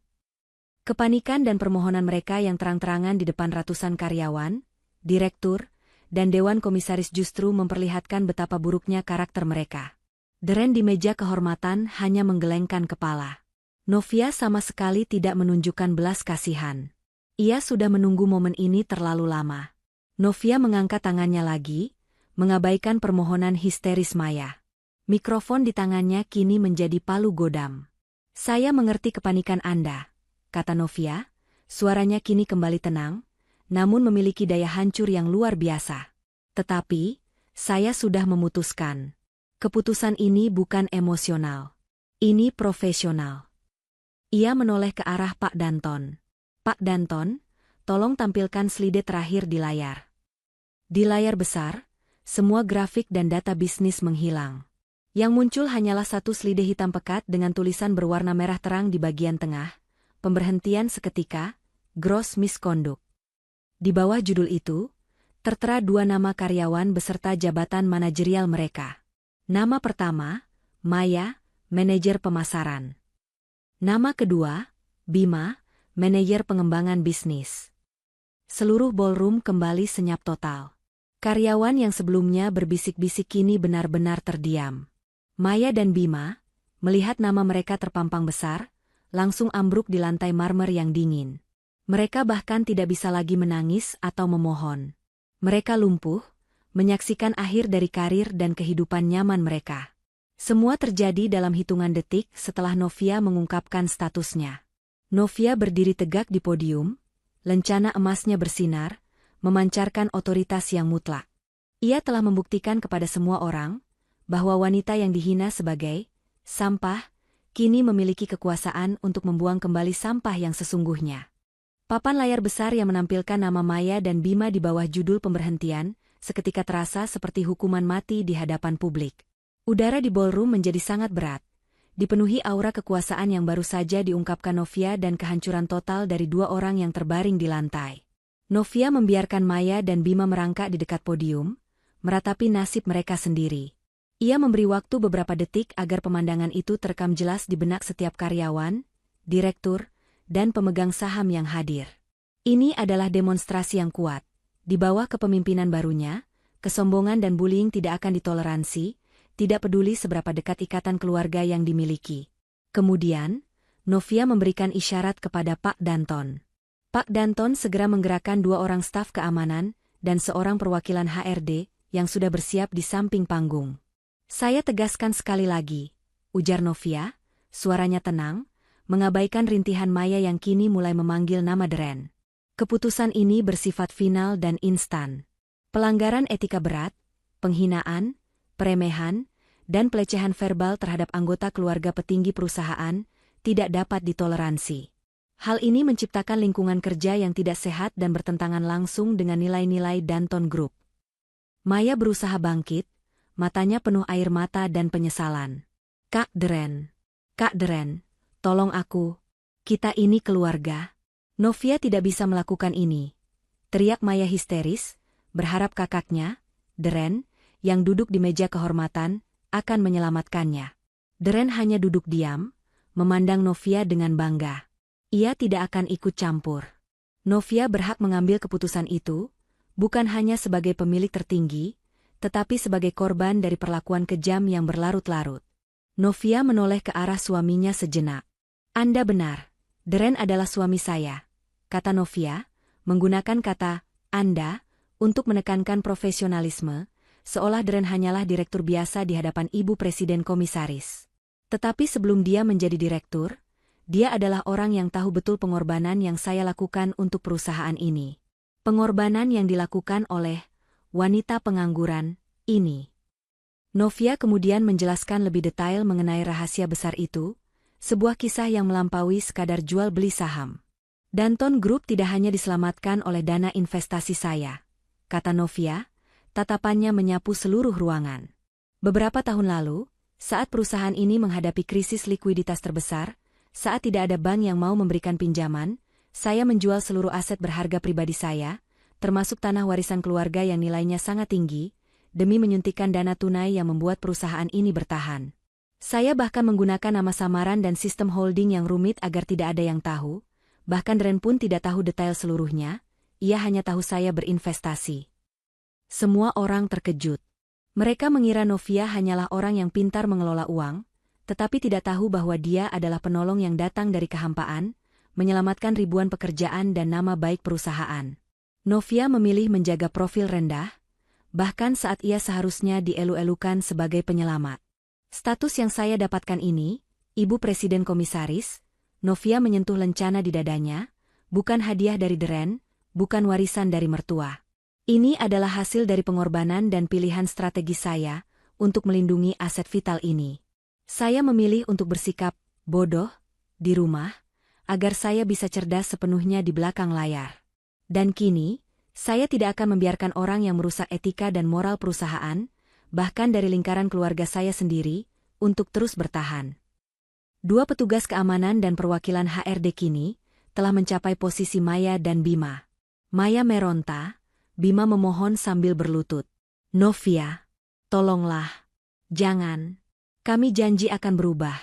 Kepanikan dan permohonan mereka yang terang-terangan di depan ratusan karyawan, direktur, dan Dewan Komisaris justru memperlihatkan betapa buruknya karakter mereka. Deren di meja kehormatan hanya menggelengkan kepala. Novia sama sekali tidak menunjukkan belas kasihan. Ia sudah menunggu momen ini terlalu lama. Novia mengangkat tangannya lagi, mengabaikan permohonan histeris Maya. Mikrofon di tangannya kini menjadi palu godam. Saya mengerti kepanikan Anda, kata Novia, suaranya kini kembali tenang, namun memiliki daya hancur yang luar biasa. Tetapi, saya sudah memutuskan. Keputusan ini bukan emosional. Ini profesional. Ia menoleh ke arah Pak Danton. Pak Danton, tolong tampilkan slide terakhir di layar. Di layar besar, semua grafik dan data bisnis menghilang. Yang muncul hanyalah satu slide hitam pekat dengan tulisan berwarna merah terang di bagian tengah, pemberhentian seketika, gross misconduct. Di bawah judul itu, tertera 2 nama karyawan beserta jabatan manajerial mereka. Nama pertama, Maya, manajer pemasaran. Nama kedua, Bima, manajer pengembangan bisnis. Seluruh ballroom kembali senyap total. Karyawan yang sebelumnya berbisik-bisik kini benar-benar terdiam. Maya dan Bima, melihat nama mereka terpampang besar, langsung ambruk di lantai marmer yang dingin. Mereka bahkan tidak bisa lagi menangis atau memohon. Mereka lumpuh, menyaksikan akhir dari karir dan kehidupan nyaman mereka. Semua terjadi dalam hitungan detik setelah Novia mengungkapkan statusnya. Novia berdiri tegak di podium, lencana emasnya bersinar, memancarkan otoritas yang mutlak. Ia telah membuktikan kepada semua orang bahwa wanita yang dihina sebagai sampah kini memiliki kekuasaan untuk membuang kembali sampah yang sesungguhnya. Papan layar besar yang menampilkan nama Maya dan Bima di bawah judul pemberhentian, seketika terasa seperti hukuman mati di hadapan publik. Udara di ballroom menjadi sangat berat, dipenuhi aura kekuasaan yang baru saja diungkapkan Novia dan kehancuran total dari dua orang yang terbaring di lantai. Novia membiarkan Maya dan Bima merangkak di dekat podium, meratapi nasib mereka sendiri. Ia memberi waktu beberapa detik agar pemandangan itu terekam jelas di benak setiap karyawan, direktur, dan pemegang saham yang hadir. Ini adalah demonstrasi yang kuat. Di bawah kepemimpinan barunya, kesombongan dan bullying tidak akan ditoleransi, tidak peduli seberapa dekat ikatan keluarga yang dimiliki. Kemudian, Novia memberikan isyarat kepada Pak Danton. Pak Danton segera menggerakkan dua orang staf keamanan dan seorang perwakilan HRD yang sudah bersiap di samping panggung. Saya tegaskan sekali lagi, ujar Novia, suaranya tenang, mengabaikan rintihan Maya yang kini mulai memanggil nama Deren. Keputusan ini bersifat final dan instan. Pelanggaran etika berat, penghinaan, peremehan, dan pelecehan verbal terhadap anggota keluarga petinggi perusahaan tidak dapat ditoleransi. Hal ini menciptakan lingkungan kerja yang tidak sehat dan bertentangan langsung dengan nilai-nilai Danton Group. Maya berusaha bangkit, matanya penuh air mata dan penyesalan. Kak Deren, tolong aku. Kita ini keluarga. Novia tidak bisa melakukan ini. Teriak Maya histeris, berharap kakaknya, Deren, yang duduk di meja kehormatan, akan menyelamatkannya. Deren hanya duduk diam, memandang Novia dengan bangga. Ia tidak akan ikut campur. Novia berhak mengambil keputusan itu, bukan hanya sebagai pemilik tertinggi, tetapi sebagai korban dari perlakuan kejam yang berlarut-larut. Novia menoleh ke arah suaminya sejenak. Anda benar, Deren adalah suami saya, kata Novia, menggunakan kata Anda untuk menekankan profesionalisme, seolah Deren hanyalah direktur biasa di hadapan Ibu Presiden Komisaris. Tetapi sebelum dia menjadi direktur, dia adalah orang yang tahu betul pengorbanan yang saya lakukan untuk perusahaan ini. Pengorbanan yang dilakukan oleh wanita pengangguran ini. Novia kemudian menjelaskan lebih detail mengenai rahasia besar itu, sebuah kisah yang melampaui sekadar jual beli saham. Danton Group tidak hanya diselamatkan oleh dana investasi saya, kata Novia, tatapannya menyapu seluruh ruangan. Beberapa tahun lalu, saat perusahaan ini menghadapi krisis likuiditas terbesar, saat tidak ada bank yang mau memberikan pinjaman, saya menjual seluruh aset berharga pribadi saya, termasuk tanah warisan keluarga yang nilainya sangat tinggi, demi menyuntikkan dana tunai yang membuat perusahaan ini bertahan. Saya bahkan menggunakan nama samaran dan sistem holding yang rumit agar tidak ada yang tahu, bahkan Deren pun tidak tahu detail seluruhnya, ia hanya tahu saya berinvestasi. Semua orang terkejut. Mereka mengira Novia hanyalah orang yang pintar mengelola uang, tetapi tidak tahu bahwa dia adalah penolong yang datang dari kehampaan, menyelamatkan ribuan pekerjaan dan nama baik perusahaan. Novia memilih menjaga profil rendah, bahkan saat ia seharusnya dielu-elukan sebagai penyelamat. Status yang saya dapatkan ini, Ibu Presiden Komisaris, Novia menyentuh lencana di dadanya, bukan hadiah dari Deren, bukan warisan dari mertua. Ini adalah hasil dari pengorbanan dan pilihan strategis saya untuk melindungi aset vital ini. Saya memilih untuk bersikap bodoh di rumah, agar saya bisa cerdas sepenuhnya di belakang layar. Dan kini, saya tidak akan membiarkan orang yang merusak etika dan moral perusahaan, bahkan dari lingkaran keluarga saya sendiri, untuk terus bertahan. Dua petugas keamanan dan perwakilan HRD kini telah mencapai posisi Maya dan Bima. Maya meronta, Bima memohon sambil berlutut. Novia, tolonglah. Jangan. Kami janji akan berubah,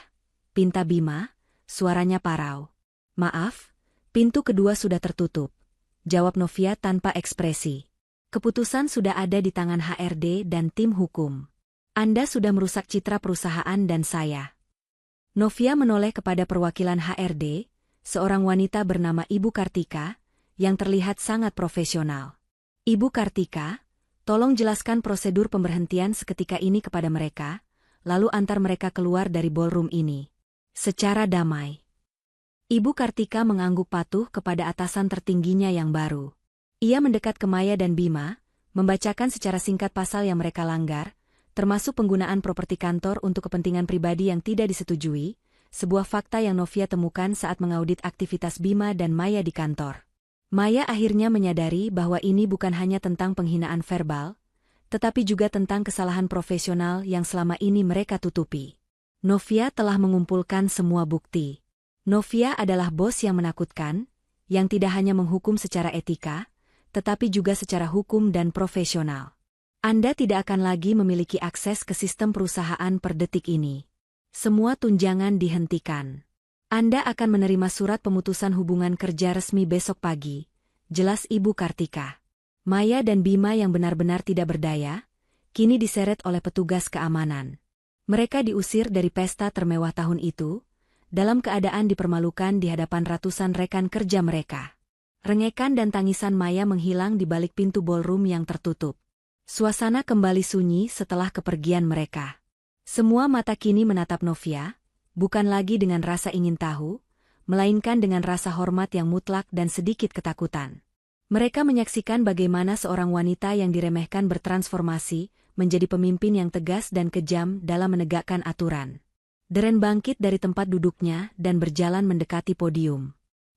pinta Bima, suaranya parau. Maaf, pintu kedua sudah tertutup, jawab Novia tanpa ekspresi. Keputusan sudah ada di tangan HRD dan tim hukum. Anda sudah merusak citra perusahaan dan saya. Novia menoleh kepada perwakilan HRD, seorang wanita bernama Ibu Kartika, yang terlihat sangat profesional. Ibu Kartika, tolong jelaskan prosedur pemberhentian seketika ini kepada mereka, lalu antar mereka keluar dari ballroom ini. Secara damai. Ibu Kartika mengangguk patuh kepada atasan tertingginya yang baru. Ia mendekat ke Maya dan Bima, membacakan secara singkat pasal yang mereka langgar, termasuk penggunaan properti kantor untuk kepentingan pribadi yang tidak disetujui, sebuah fakta yang Novia temukan saat mengaudit aktivitas Bima dan Maya di kantor. Maya akhirnya menyadari bahwa ini bukan hanya tentang penghinaan verbal, tetapi juga tentang kesalahan profesional yang selama ini mereka tutupi. Novia telah mengumpulkan semua bukti. Novia adalah bos yang menakutkan, yang tidak hanya menghukum secara etika, tetapi juga secara hukum dan profesional. Anda tidak akan lagi memiliki akses ke sistem perusahaan per detik ini. Semua tunjangan dihentikan. Anda akan menerima surat pemutusan hubungan kerja resmi besok pagi, jelas Ibu Kartika. Maya dan Bima yang benar-benar tidak berdaya, kini diseret oleh petugas keamanan. Mereka diusir dari pesta termewah tahun itu, dalam keadaan dipermalukan di hadapan ratusan rekan kerja mereka. Rengekan dan tangisan Maya menghilang di balik pintu ballroom yang tertutup. Suasana kembali sunyi setelah kepergian mereka. Semua mata kini menatap Novia, bukan lagi dengan rasa ingin tahu, melainkan dengan rasa hormat yang mutlak dan sedikit ketakutan. Mereka menyaksikan bagaimana seorang wanita yang diremehkan bertransformasi menjadi pemimpin yang tegas dan kejam dalam menegakkan aturan. Deren bangkit dari tempat duduknya dan berjalan mendekati podium.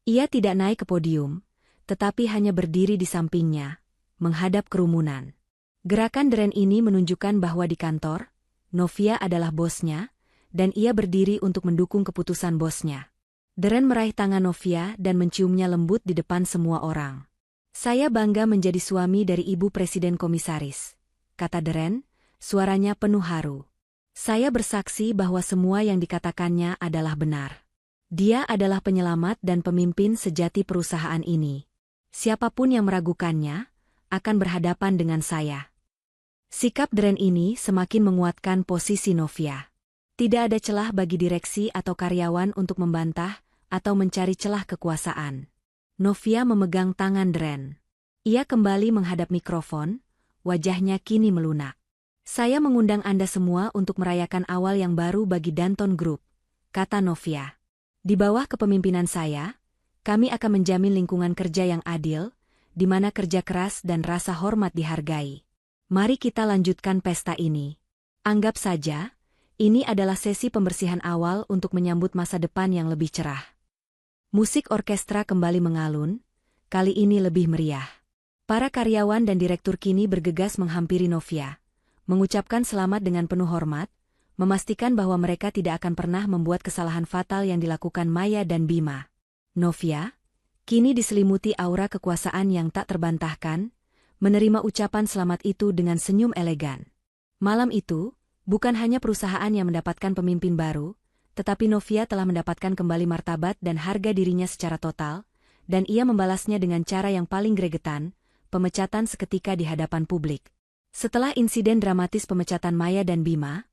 Ia tidak naik ke podium, tetapi hanya berdiri di sampingnya, menghadap kerumunan. Gerakan Deren ini menunjukkan bahwa di kantor, Novia adalah bosnya, dan ia berdiri untuk mendukung keputusan bosnya. Deren meraih tangan Novia dan menciumnya lembut di depan semua orang. Saya bangga menjadi suami dari Ibu Presiden Komisaris, kata Deren, suaranya penuh haru. Saya bersaksi bahwa semua yang dikatakannya adalah benar. Dia adalah penyelamat dan pemimpin sejati perusahaan ini. Siapapun yang meragukannya, akan berhadapan dengan saya. Sikap Deren ini semakin menguatkan posisi Novia. Tidak ada celah bagi direksi atau karyawan untuk membantah atau mencari celah kekuasaan. Novia memegang tangan Deren. Ia kembali menghadap mikrofon, wajahnya kini melunak. Saya mengundang Anda semua untuk merayakan awal yang baru bagi Danton Group, kata Novia. Di bawah kepemimpinan saya, kami akan menjamin lingkungan kerja yang adil, di mana kerja keras dan rasa hormat dihargai. Mari kita lanjutkan pesta ini. Anggap saja, ini adalah sesi pembersihan awal untuk menyambut masa depan yang lebih cerah. Musik orkestra kembali mengalun, kali ini lebih meriah. Para karyawan dan direktur kini bergegas menghampiri Novia, mengucapkan selamat dengan penuh hormat, memastikan bahwa mereka tidak akan pernah membuat kesalahan fatal yang dilakukan Maya dan Bima. Novia, kini diselimuti aura kekuasaan yang tak terbantahkan, menerima ucapan selamat itu dengan senyum elegan. Malam itu, bukan hanya perusahaan yang mendapatkan pemimpin baru, tetapi Novia telah mendapatkan kembali martabat dan harga dirinya secara total, dan ia membalasnya dengan cara yang paling gregetan, pemecatan seketika di hadapan publik. Setelah insiden dramatis pemecatan Maya dan Bima,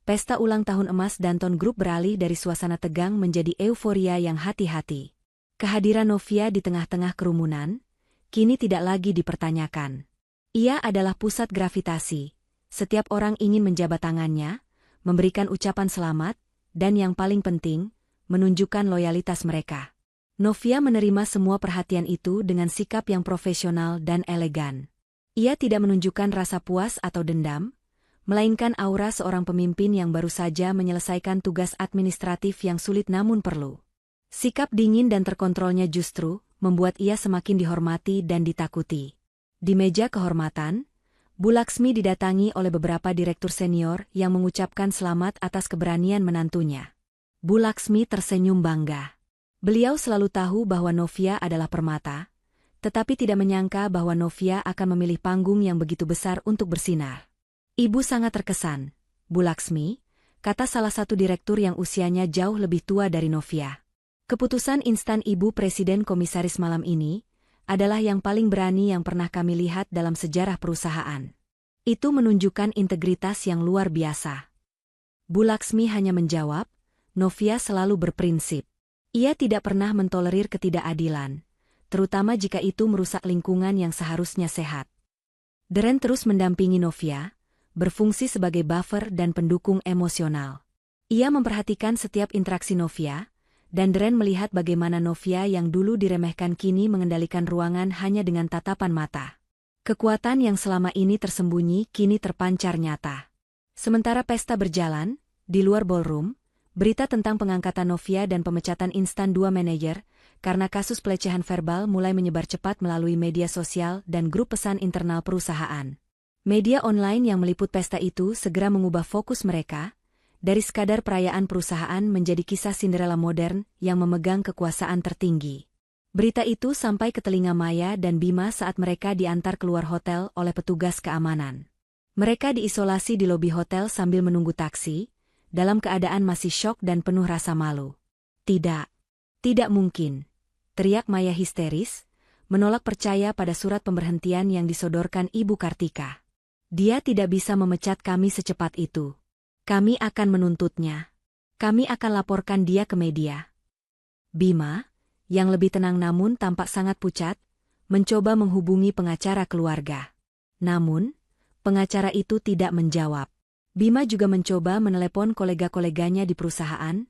pesta ulang tahun emas Danton Group beralih dari suasana tegang menjadi euforia yang hati-hati. Kehadiran Novia di tengah-tengah kerumunan, kini tidak lagi dipertanyakan. Ia adalah pusat gravitasi. Setiap orang ingin menjabat tangannya, memberikan ucapan selamat, dan yang paling penting, menunjukkan loyalitas mereka. Novia menerima semua perhatian itu dengan sikap yang profesional dan elegan. Ia tidak menunjukkan rasa puas atau dendam, melainkan aura seorang pemimpin yang baru saja menyelesaikan tugas administratif yang sulit namun perlu. Sikap dingin dan terkontrolnya justru membuat ia semakin dihormati dan ditakuti. Di meja kehormatan, Bu Laksmi didatangi oleh beberapa direktur senior yang mengucapkan selamat atas keberanian menantunya. Bu Laksmi tersenyum bangga. Beliau selalu tahu bahwa Novia adalah permata, tetapi tidak menyangka bahwa Novia akan memilih panggung yang begitu besar untuk bersinar. Ibu sangat terkesan, Bu Laksmi, kata salah satu direktur yang usianya jauh lebih tua dari Novia. Keputusan instan Ibu Presiden Komisaris malam ini adalah yang paling berani yang pernah kami lihat dalam sejarah perusahaan. Itu menunjukkan integritas yang luar biasa. Bu Laksmi hanya menjawab, Novia selalu berprinsip. Ia tidak pernah mentolerir ketidakadilan, terutama jika itu merusak lingkungan yang seharusnya sehat. Deren terus mendampingi Novia, berfungsi sebagai buffer dan pendukung emosional. Ia memperhatikan setiap interaksi Novia, dan Deren melihat bagaimana Novia yang dulu diremehkan kini mengendalikan ruangan hanya dengan tatapan mata. Kekuatan yang selama ini tersembunyi kini terpancar nyata. Sementara pesta berjalan, di luar ballroom, berita tentang pengangkatan Novia dan pemecatan instan 2 manajer karena kasus pelecehan verbal mulai menyebar cepat melalui media sosial dan grup pesan internal perusahaan. Media online yang meliput pesta itu segera mengubah fokus mereka, dari sekadar perayaan perusahaan menjadi kisah Cinderella modern yang memegang kekuasaan tertinggi. Berita itu sampai ke telinga Maya dan Bima saat mereka diantar keluar hotel oleh petugas keamanan. Mereka diisolasi di lobi hotel sambil menunggu taksi, dalam keadaan masih syok dan penuh rasa malu. Tidak mungkin, teriak Maya histeris, menolak percaya pada surat pemberhentian yang disodorkan Ibu Kartika. Dia tidak bisa memecat kami secepat itu. Kami akan menuntutnya. Kami akan laporkan dia ke media. Bima, yang lebih tenang namun tampak sangat pucat, mencoba menghubungi pengacara keluarga. Namun, pengacara itu tidak menjawab. Bima juga mencoba menelepon kolega-koleganya di perusahaan,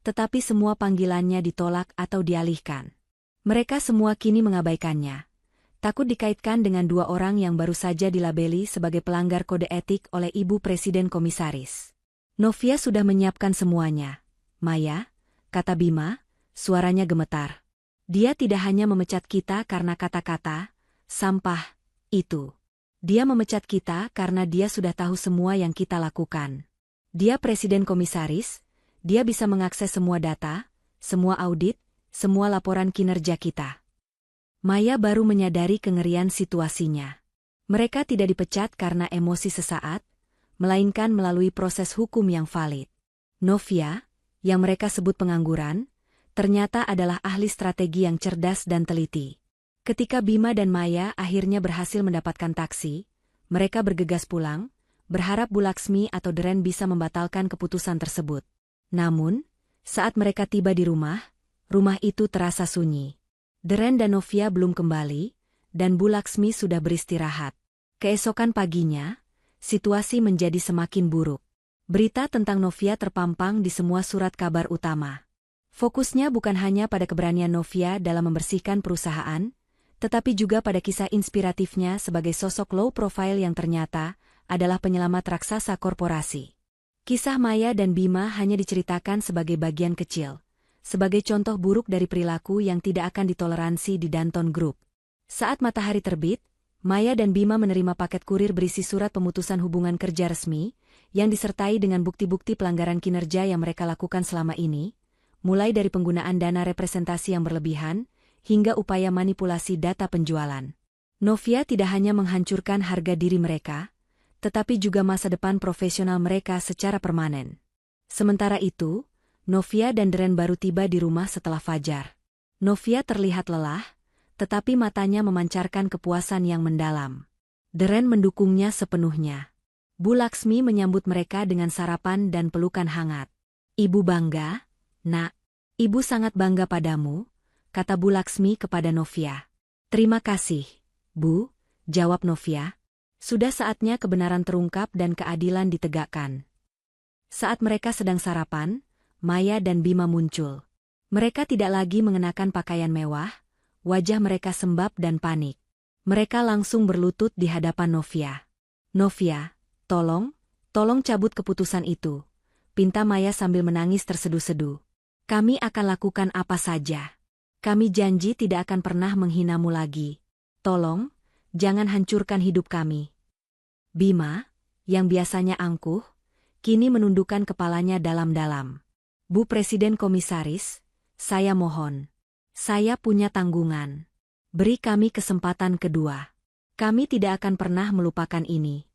tetapi semua panggilannya ditolak atau dialihkan. Mereka semua kini mengabaikannya. Takut dikaitkan dengan 2 orang yang baru saja dilabeli sebagai pelanggar kode etik oleh Ibu Presiden Komisaris. Novia sudah menyiapkan semuanya. Maya, kata Bima, suaranya gemetar. Dia tidak hanya memecat kita karena kata-kata, sampah, itu. Dia memecat kita karena dia sudah tahu semua yang kita lakukan. Dia Presiden Komisaris, dia bisa mengakses semua data, semua audit, semua laporan kinerja kita. Maya baru menyadari kengerian situasinya. Mereka tidak dipecat karena emosi sesaat, melainkan melalui proses hukum yang valid. Novia, yang mereka sebut pengangguran, ternyata adalah ahli strategi yang cerdas dan teliti. Ketika Bima dan Maya akhirnya berhasil mendapatkan taksi, mereka bergegas pulang, berharap Bu Laksmi atau Deren bisa membatalkan keputusan tersebut. Namun, saat mereka tiba di rumah itu terasa sunyi. Deren dan Novia belum kembali, dan Bu Laksmi sudah beristirahat. Keesokan paginya, situasi menjadi semakin buruk. Berita tentang Novia terpampang di semua surat kabar utama. Fokusnya bukan hanya pada keberanian Novia dalam membersihkan perusahaan, tetapi juga pada kisah inspiratifnya sebagai sosok low profile yang ternyata adalah penyelamat raksasa korporasi. Kisah Maya dan Bima hanya diceritakan sebagai bagian kecil, sebagai contoh buruk dari perilaku yang tidak akan ditoleransi di Danton Group. Saat matahari terbit, Maya dan Bima menerima paket kurir berisi surat pemutusan hubungan kerja resmi, yang disertai dengan bukti-bukti pelanggaran kinerja yang mereka lakukan selama ini, mulai dari penggunaan dana representasi yang berlebihan, hingga upaya manipulasi data penjualan. Novia tidak hanya menghancurkan harga diri mereka, tetapi juga masa depan profesional mereka secara permanen. Sementara itu, Novia dan Deren baru tiba di rumah setelah fajar. Novia terlihat lelah, tetapi matanya memancarkan kepuasan yang mendalam. Deren mendukungnya sepenuhnya. Bu Laksmi menyambut mereka dengan sarapan dan pelukan hangat. Ibu bangga, Nak. Ibu sangat bangga padamu, kata Bu Laksmi kepada Novia. Terima kasih, Bu, jawab Novia. Sudah saatnya kebenaran terungkap dan keadilan ditegakkan. Saat mereka sedang sarapan, Maya dan Bima muncul. Mereka tidak lagi mengenakan pakaian mewah, wajah mereka sembab dan panik. Mereka langsung berlutut di hadapan Novia. Novia, tolong cabut keputusan itu, pinta Maya sambil menangis terseduh-seduh. Kami akan lakukan apa saja. Kami janji tidak akan pernah menghinamu lagi. Tolong, jangan hancurkan hidup kami. Bima, yang biasanya angkuh, kini menundukkan kepalanya dalam-dalam. Bu Presiden Komisaris, saya mohon. Saya punya tanggungan. Beri kami kesempatan kedua. Kami tidak akan pernah melupakan ini.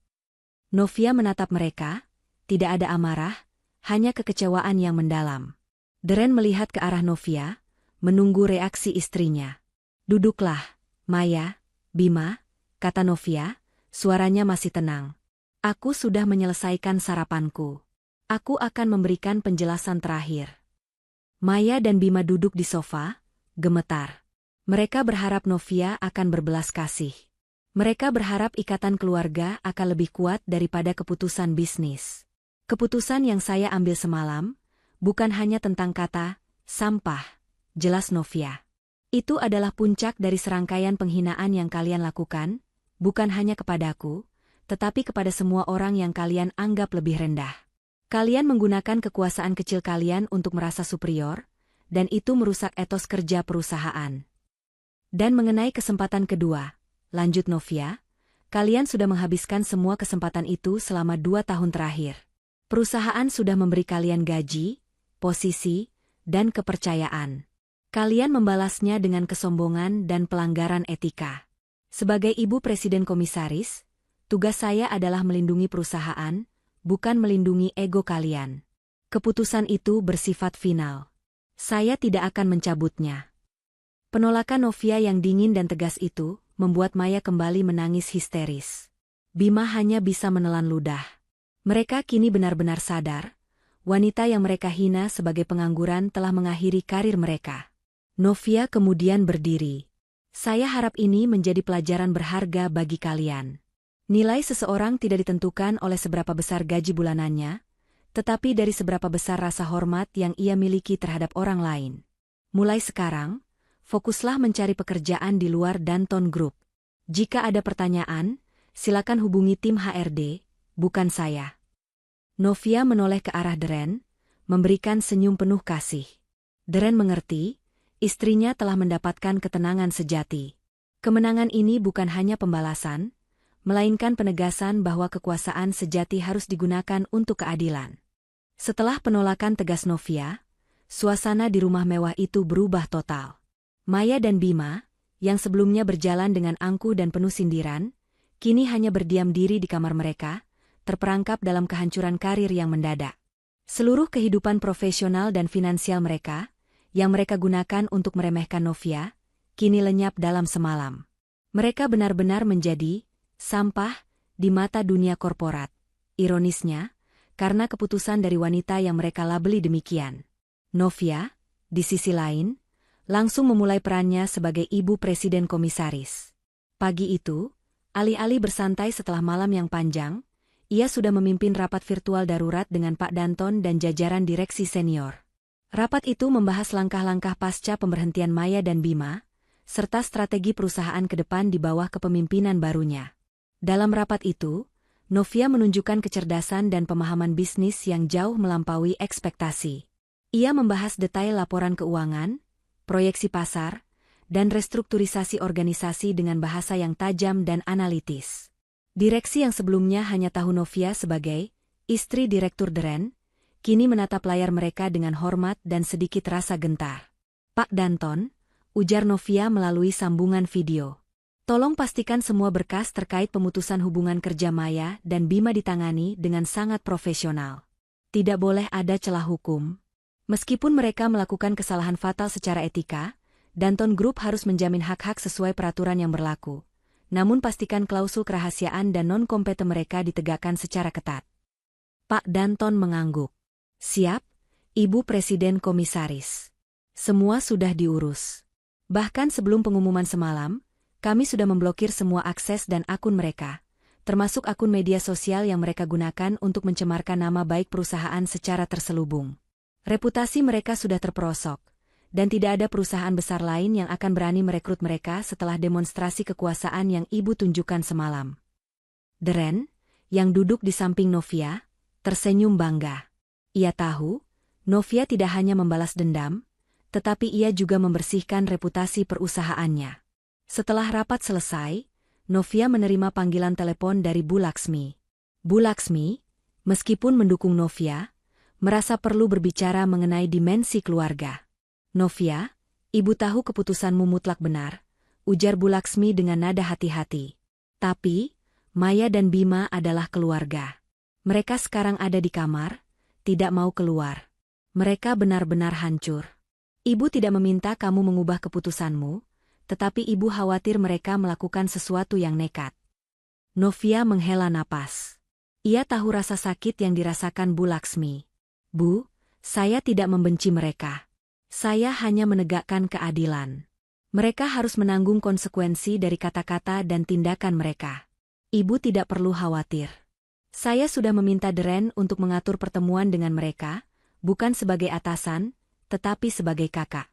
Novia menatap mereka, tidak ada amarah, hanya kekecewaan yang mendalam. Deren melihat ke arah Novia, menunggu reaksi istrinya. "Duduklah, Maya, Bima," kata Novia, suaranya masih tenang. "Aku sudah menyelesaikan sarapanku. Aku akan memberikan penjelasan terakhir." Maya dan Bima duduk di sofa, gemetar. Mereka berharap Novia akan berbelas kasih. Mereka berharap ikatan keluarga akan lebih kuat daripada keputusan bisnis. "Keputusan yang saya ambil semalam, bukan hanya tentang kata, sampah," jelas Novia. "Itu adalah puncak dari serangkaian penghinaan yang kalian lakukan, bukan hanya kepadaku, tetapi kepada semua orang yang kalian anggap lebih rendah. Kalian menggunakan kekuasaan kecil kalian untuk merasa superior, dan itu merusak etos kerja perusahaan. Dan mengenai kesempatan kedua," lanjut Novia, "kalian sudah menghabiskan semua kesempatan itu selama 2 tahun terakhir. Perusahaan sudah memberi kalian gaji, posisi, dan kepercayaan. Kalian membalasnya dengan kesombongan dan pelanggaran etika. Sebagai ibu presiden komisaris, tugas saya adalah melindungi perusahaan, bukan melindungi ego kalian. Keputusan itu bersifat final. Saya tidak akan mencabutnya." Penolakan Novia yang dingin dan tegas itu membuat Maya kembali menangis histeris. Bima hanya bisa menelan ludah. Mereka kini benar-benar sadar, wanita yang mereka hina sebagai pengangguran telah mengakhiri karir mereka. Novia kemudian berdiri. "Saya harap ini menjadi pelajaran berharga bagi kalian. Nilai seseorang tidak ditentukan oleh seberapa besar gaji bulanannya, tetapi dari seberapa besar rasa hormat yang ia miliki terhadap orang lain. Mulai sekarang, fokuslah mencari pekerjaan di luar Danton Group. Jika ada pertanyaan, silakan hubungi tim HRD, bukan saya." Novia menoleh ke arah Deren, memberikan senyum penuh kasih. Deren mengerti, istrinya telah mendapatkan ketenangan sejati. Kemenangan ini bukan hanya pembalasan, melainkan penegasan bahwa kekuasaan sejati harus digunakan untuk keadilan. Setelah penolakan tegas Novia, suasana di rumah mewah itu berubah total. Maya dan Bima, yang sebelumnya berjalan dengan angkuh dan penuh sindiran, kini hanya berdiam diri di kamar mereka, terperangkap dalam kehancuran karir yang mendadak. Seluruh kehidupan profesional dan finansial mereka, yang mereka gunakan untuk meremehkan Novia, kini lenyap dalam semalam. Mereka benar-benar menjadi sampah di mata dunia korporat. Ironisnya, karena keputusan dari wanita yang mereka labeli demikian. Novia, di sisi lain, langsung memulai perannya sebagai ibu presiden komisaris. Pagi itu, alih-alih bersantai setelah malam yang panjang, ia sudah memimpin rapat virtual darurat dengan Pak Danton dan jajaran direksi senior. Rapat itu membahas langkah-langkah pasca pemberhentian Maya dan Bima, serta strategi perusahaan ke depan di bawah kepemimpinan barunya. Dalam rapat itu, Novia menunjukkan kecerdasan dan pemahaman bisnis yang jauh melampaui ekspektasi. Ia membahas detail laporan keuangan, proyeksi pasar, dan restrukturisasi organisasi dengan bahasa yang tajam dan analitis. Direksi yang sebelumnya hanya tahu Novia sebagai istri Direktur Deren, kini menatap layar mereka dengan hormat dan sedikit rasa gentar. "Pak Danton," ujar Novia melalui sambungan video. "Tolong pastikan semua berkas terkait pemutusan hubungan kerja Maya dan Bima ditangani dengan sangat profesional. Tidak boleh ada celah hukum. Meskipun mereka melakukan kesalahan fatal secara etika, Danton Group harus menjamin hak-hak sesuai peraturan yang berlaku. Namun pastikan klausul kerahasiaan dan non-kompeten mereka ditegakkan secara ketat." Pak Danton mengangguk. "Siap, Ibu Presiden Komisaris. Semua sudah diurus. Bahkan sebelum pengumuman semalam, kami sudah memblokir semua akses dan akun mereka, termasuk akun media sosial yang mereka gunakan untuk mencemarkan nama baik perusahaan secara terselubung. Reputasi mereka sudah terperosok, dan tidak ada perusahaan besar lain yang akan berani merekrut mereka setelah demonstrasi kekuasaan yang Ibu tunjukkan semalam." Deren, yang duduk di samping Novia, tersenyum bangga. Ia tahu, Novia tidak hanya membalas dendam, tetapi ia juga membersihkan reputasi perusahaannya. Setelah rapat selesai, Novia menerima panggilan telepon dari Bu Laksmi. Bu Laksmi, meskipun mendukung Novia, merasa perlu berbicara mengenai dimensi keluarga. "Novia, Ibu tahu keputusanmu mutlak benar," ujar Bu Laksmi dengan nada hati-hati. "Tapi, Maya dan Bima adalah keluarga. Mereka sekarang ada di kamar, tidak mau keluar. Mereka benar-benar hancur. Ibu tidak meminta kamu mengubah keputusanmu, tetapi ibu khawatir mereka melakukan sesuatu yang nekat. Novia menghela napas. Ia tahu rasa sakit yang dirasakan Bu Laksmi. Bu, saya tidak membenci mereka. Saya hanya menegakkan keadilan. Mereka harus menanggung konsekuensi dari kata-kata dan tindakan mereka. Ibu tidak perlu khawatir. Saya sudah meminta Deren untuk mengatur pertemuan dengan mereka, bukan sebagai atasan, tetapi sebagai kakak.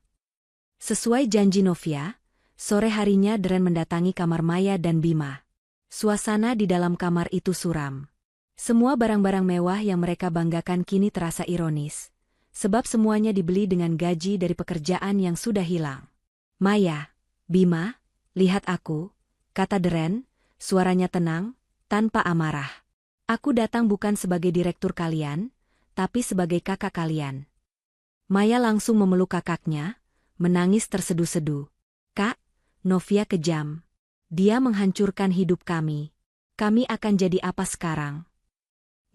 Sesuai janji Novia, sore harinya Deren mendatangi kamar Maya dan Bima. Suasana di dalam kamar itu suram. Semua barang-barang mewah yang mereka banggakan kini terasa ironis, sebab semuanya dibeli dengan gaji dari pekerjaan yang sudah hilang. Maya, Bima, lihat aku, kata Deren, suaranya tenang, tanpa amarah. Aku datang bukan sebagai direktur kalian, tapi sebagai kakak kalian. Maya langsung memeluk kakaknya, menangis terseduh-seduh. Kak, Novia kejam. Dia menghancurkan hidup kami. Kami akan jadi apa sekarang?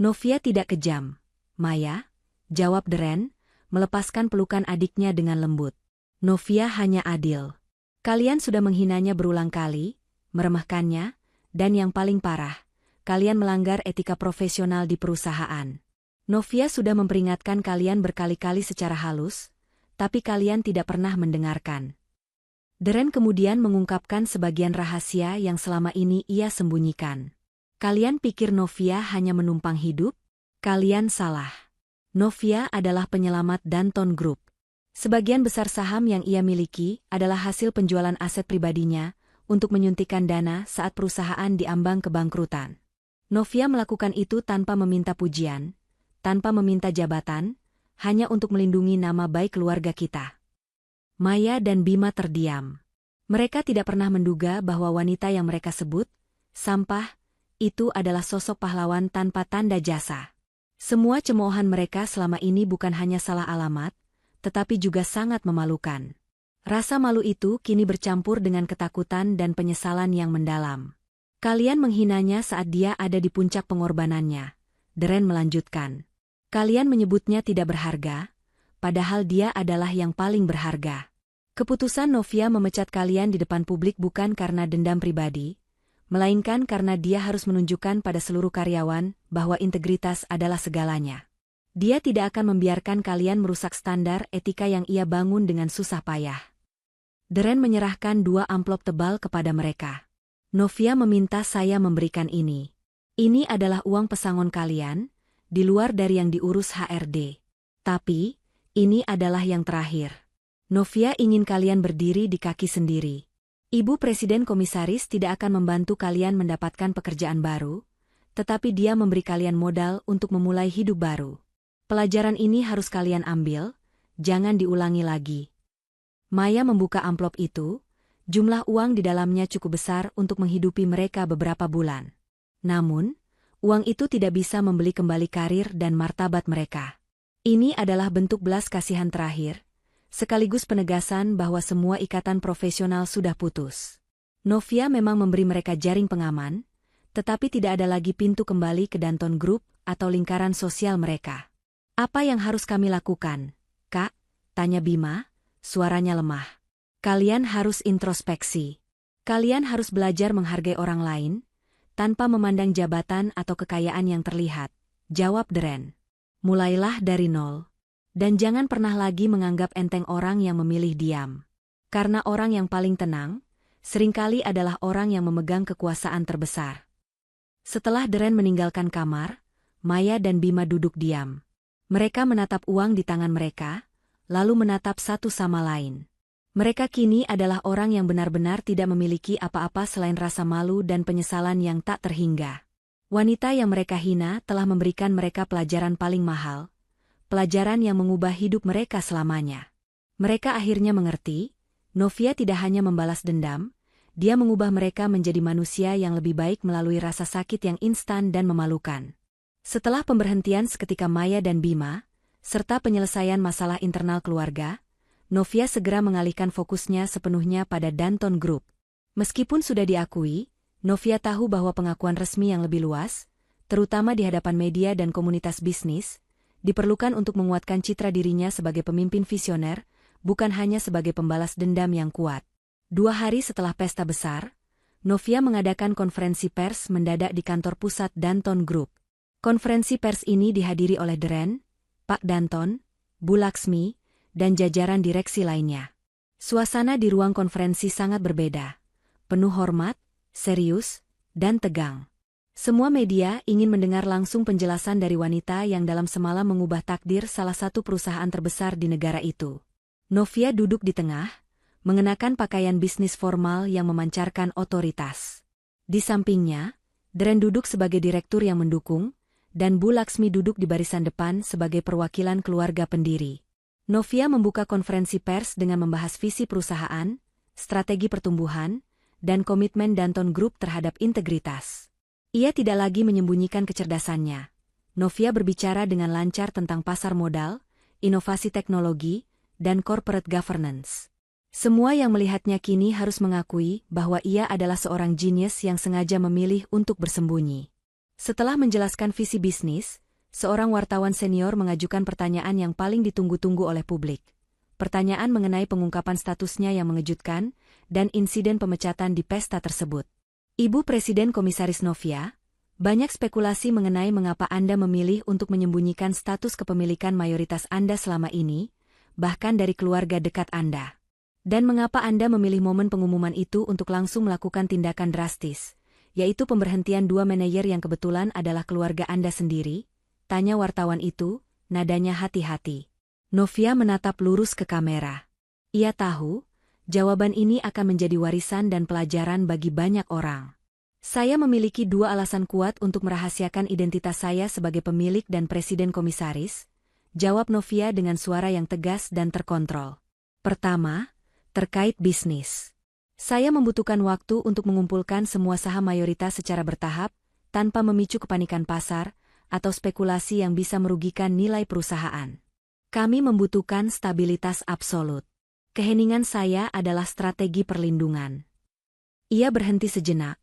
Novia tidak kejam, Maya, jawab Deren, melepaskan pelukan adiknya dengan lembut. Novia hanya adil. Kalian sudah menghinanya berulang kali, meremehkannya, dan yang paling parah, kalian melanggar etika profesional di perusahaan. Novia sudah memperingatkan kalian berkali-kali secara halus, tapi kalian tidak pernah mendengarkan. Deren kemudian mengungkapkan sebagian rahasia yang selama ini ia sembunyikan. Kalian pikir Novia hanya menumpang hidup? Kalian salah. Novia adalah penyelamat Danton Group. Sebagian besar saham yang ia miliki adalah hasil penjualan aset pribadinya untuk menyuntikkan dana saat perusahaan diambang kebangkrutan. Novia melakukan itu tanpa meminta pujian, tanpa meminta jabatan, hanya untuk melindungi nama baik keluarga kita. Maya dan Bima terdiam. Mereka tidak pernah menduga bahwa wanita yang mereka sebut sampah itu adalah sosok pahlawan tanpa tanda jasa. Semua cemoohan mereka selama ini bukan hanya salah alamat, tetapi juga sangat memalukan. Rasa malu itu kini bercampur dengan ketakutan dan penyesalan yang mendalam. Kalian menghinanya saat dia ada di puncak pengorbanannya, Deren melanjutkan. Kalian menyebutnya tidak berharga, padahal dia adalah yang paling berharga. Keputusan Novia memecat kalian di depan publik bukan karena dendam pribadi, melainkan karena dia harus menunjukkan pada seluruh karyawan bahwa integritas adalah segalanya. Dia tidak akan membiarkan kalian merusak standar etika yang ia bangun dengan susah payah. Deren menyerahkan 2 amplop tebal kepada mereka. Novia meminta saya memberikan ini. Ini adalah uang pesangon kalian, di luar dari yang diurus HRD. Tapi, ini adalah yang terakhir. Novia ingin kalian berdiri di kaki sendiri. Ibu Presiden Komisaris tidak akan membantu kalian mendapatkan pekerjaan baru, tetapi dia memberi kalian modal untuk memulai hidup baru. Pelajaran ini harus kalian ambil, jangan diulangi lagi. Maya membuka amplop itu, jumlah uang di dalamnya cukup besar untuk menghidupi mereka beberapa bulan. Namun, uang itu tidak bisa membeli kembali karir dan martabat mereka. Ini adalah bentuk belas kasihan terakhir, sekaligus penegasan bahwa semua ikatan profesional sudah putus. Novia memang memberi mereka jaring pengaman, tetapi tidak ada lagi pintu kembali ke Danton Group atau lingkaran sosial mereka. Apa yang harus kami lakukan, Kak? Tanya Bima, suaranya lemah. Kalian harus introspeksi. Kalian harus belajar menghargai orang lain, tanpa memandang jabatan atau kekayaan yang terlihat, jawab Deren. Mulailah dari nol. Dan jangan pernah lagi menganggap enteng orang yang memilih diam. Karena orang yang paling tenang, seringkali adalah orang yang memegang kekuasaan terbesar. Setelah Deren meninggalkan kamar, Maya dan Bima duduk diam. Mereka menatap uang di tangan mereka, lalu menatap satu sama lain. Mereka kini adalah orang yang benar-benar tidak memiliki apa-apa selain rasa malu dan penyesalan yang tak terhingga. Wanita yang mereka hina telah memberikan mereka pelajaran paling mahal, pelajaran yang mengubah hidup mereka selamanya. Mereka akhirnya mengerti, Novia tidak hanya membalas dendam, dia mengubah mereka menjadi manusia yang lebih baik melalui rasa sakit yang instan dan memalukan. Setelah pemberhentian seketika Maya dan Bima, serta penyelesaian masalah internal keluarga, Novia segera mengalihkan fokusnya sepenuhnya pada Danton Group. Meskipun sudah diakui, Novia tahu bahwa pengakuan resmi yang lebih luas, terutama di hadapan media dan komunitas bisnis, diperlukan untuk menguatkan citra dirinya sebagai pemimpin visioner, bukan hanya sebagai pembalas dendam yang kuat. 2 hari setelah pesta besar, Novia mengadakan konferensi pers mendadak di kantor pusat Danton Group. Konferensi pers ini dihadiri oleh Deren, Pak Danton, Bu Laksmi, dan jajaran direksi lainnya. Suasana di ruang konferensi sangat berbeda, penuh hormat, serius, dan tegang. Semua media ingin mendengar langsung penjelasan dari wanita yang dalam semalam mengubah takdir salah satu perusahaan terbesar di negara itu. Novia duduk di tengah, mengenakan pakaian bisnis formal yang memancarkan otoritas. Di sampingnya, Deren duduk sebagai direktur yang mendukung, dan Bu Laksmi duduk di barisan depan sebagai perwakilan keluarga pendiri. Novia membuka konferensi pers dengan membahas visi perusahaan, strategi pertumbuhan, dan komitmen Danton Group terhadap integritas. Ia tidak lagi menyembunyikan kecerdasannya. Novia berbicara dengan lancar tentang pasar modal, inovasi teknologi, dan corporate governance. Semua yang melihatnya kini harus mengakui bahwa ia adalah seorang jenius yang sengaja memilih untuk bersembunyi. Setelah menjelaskan visi bisnis, seorang wartawan senior mengajukan pertanyaan yang paling ditunggu-tunggu oleh publik. Pertanyaan mengenai pengungkapan statusnya yang mengejutkan, dan insiden pemecatan di pesta tersebut. Ibu Presiden Komisaris Novia, banyak spekulasi mengenai mengapa Anda memilih untuk menyembunyikan status kepemilikan mayoritas Anda selama ini, bahkan dari keluarga dekat Anda. Dan mengapa Anda memilih momen pengumuman itu untuk langsung melakukan tindakan drastis, yaitu pemberhentian 2 manajer yang kebetulan adalah keluarga Anda sendiri? Tanya wartawan itu, nadanya hati-hati. Novia menatap lurus ke kamera. Ia tahu, jawaban ini akan menjadi warisan dan pelajaran bagi banyak orang. Saya memiliki 2 alasan kuat untuk merahasiakan identitas saya sebagai pemilik dan presiden komisaris, jawab Novia dengan suara yang tegas dan terkontrol. Pertama, terkait bisnis. Saya membutuhkan waktu untuk mengumpulkan semua saham mayoritas secara bertahap, tanpa memicu kepanikan pasar, atau spekulasi yang bisa merugikan nilai perusahaan. Kami membutuhkan stabilitas absolut. Keheningan saya adalah strategi perlindungan. Ia berhenti sejenak,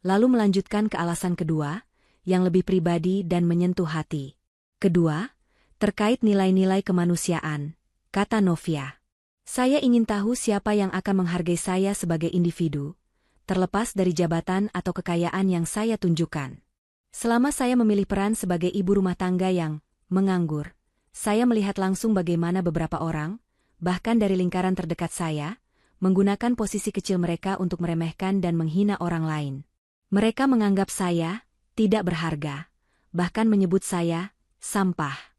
lalu melanjutkan ke alasan kedua, yang lebih pribadi dan menyentuh hati. Kedua, terkait nilai-nilai kemanusiaan, kata Novia. Saya ingin tahu siapa yang akan menghargai saya sebagai individu, terlepas dari jabatan atau kekayaan yang saya tunjukkan. Selama saya memilih peran sebagai ibu rumah tangga yang menganggur, saya melihat langsung bagaimana beberapa orang, bahkan dari lingkaran terdekat saya, menggunakan posisi kecil mereka untuk meremehkan dan menghina orang lain. Mereka menganggap saya tidak berharga, bahkan menyebut saya sampah.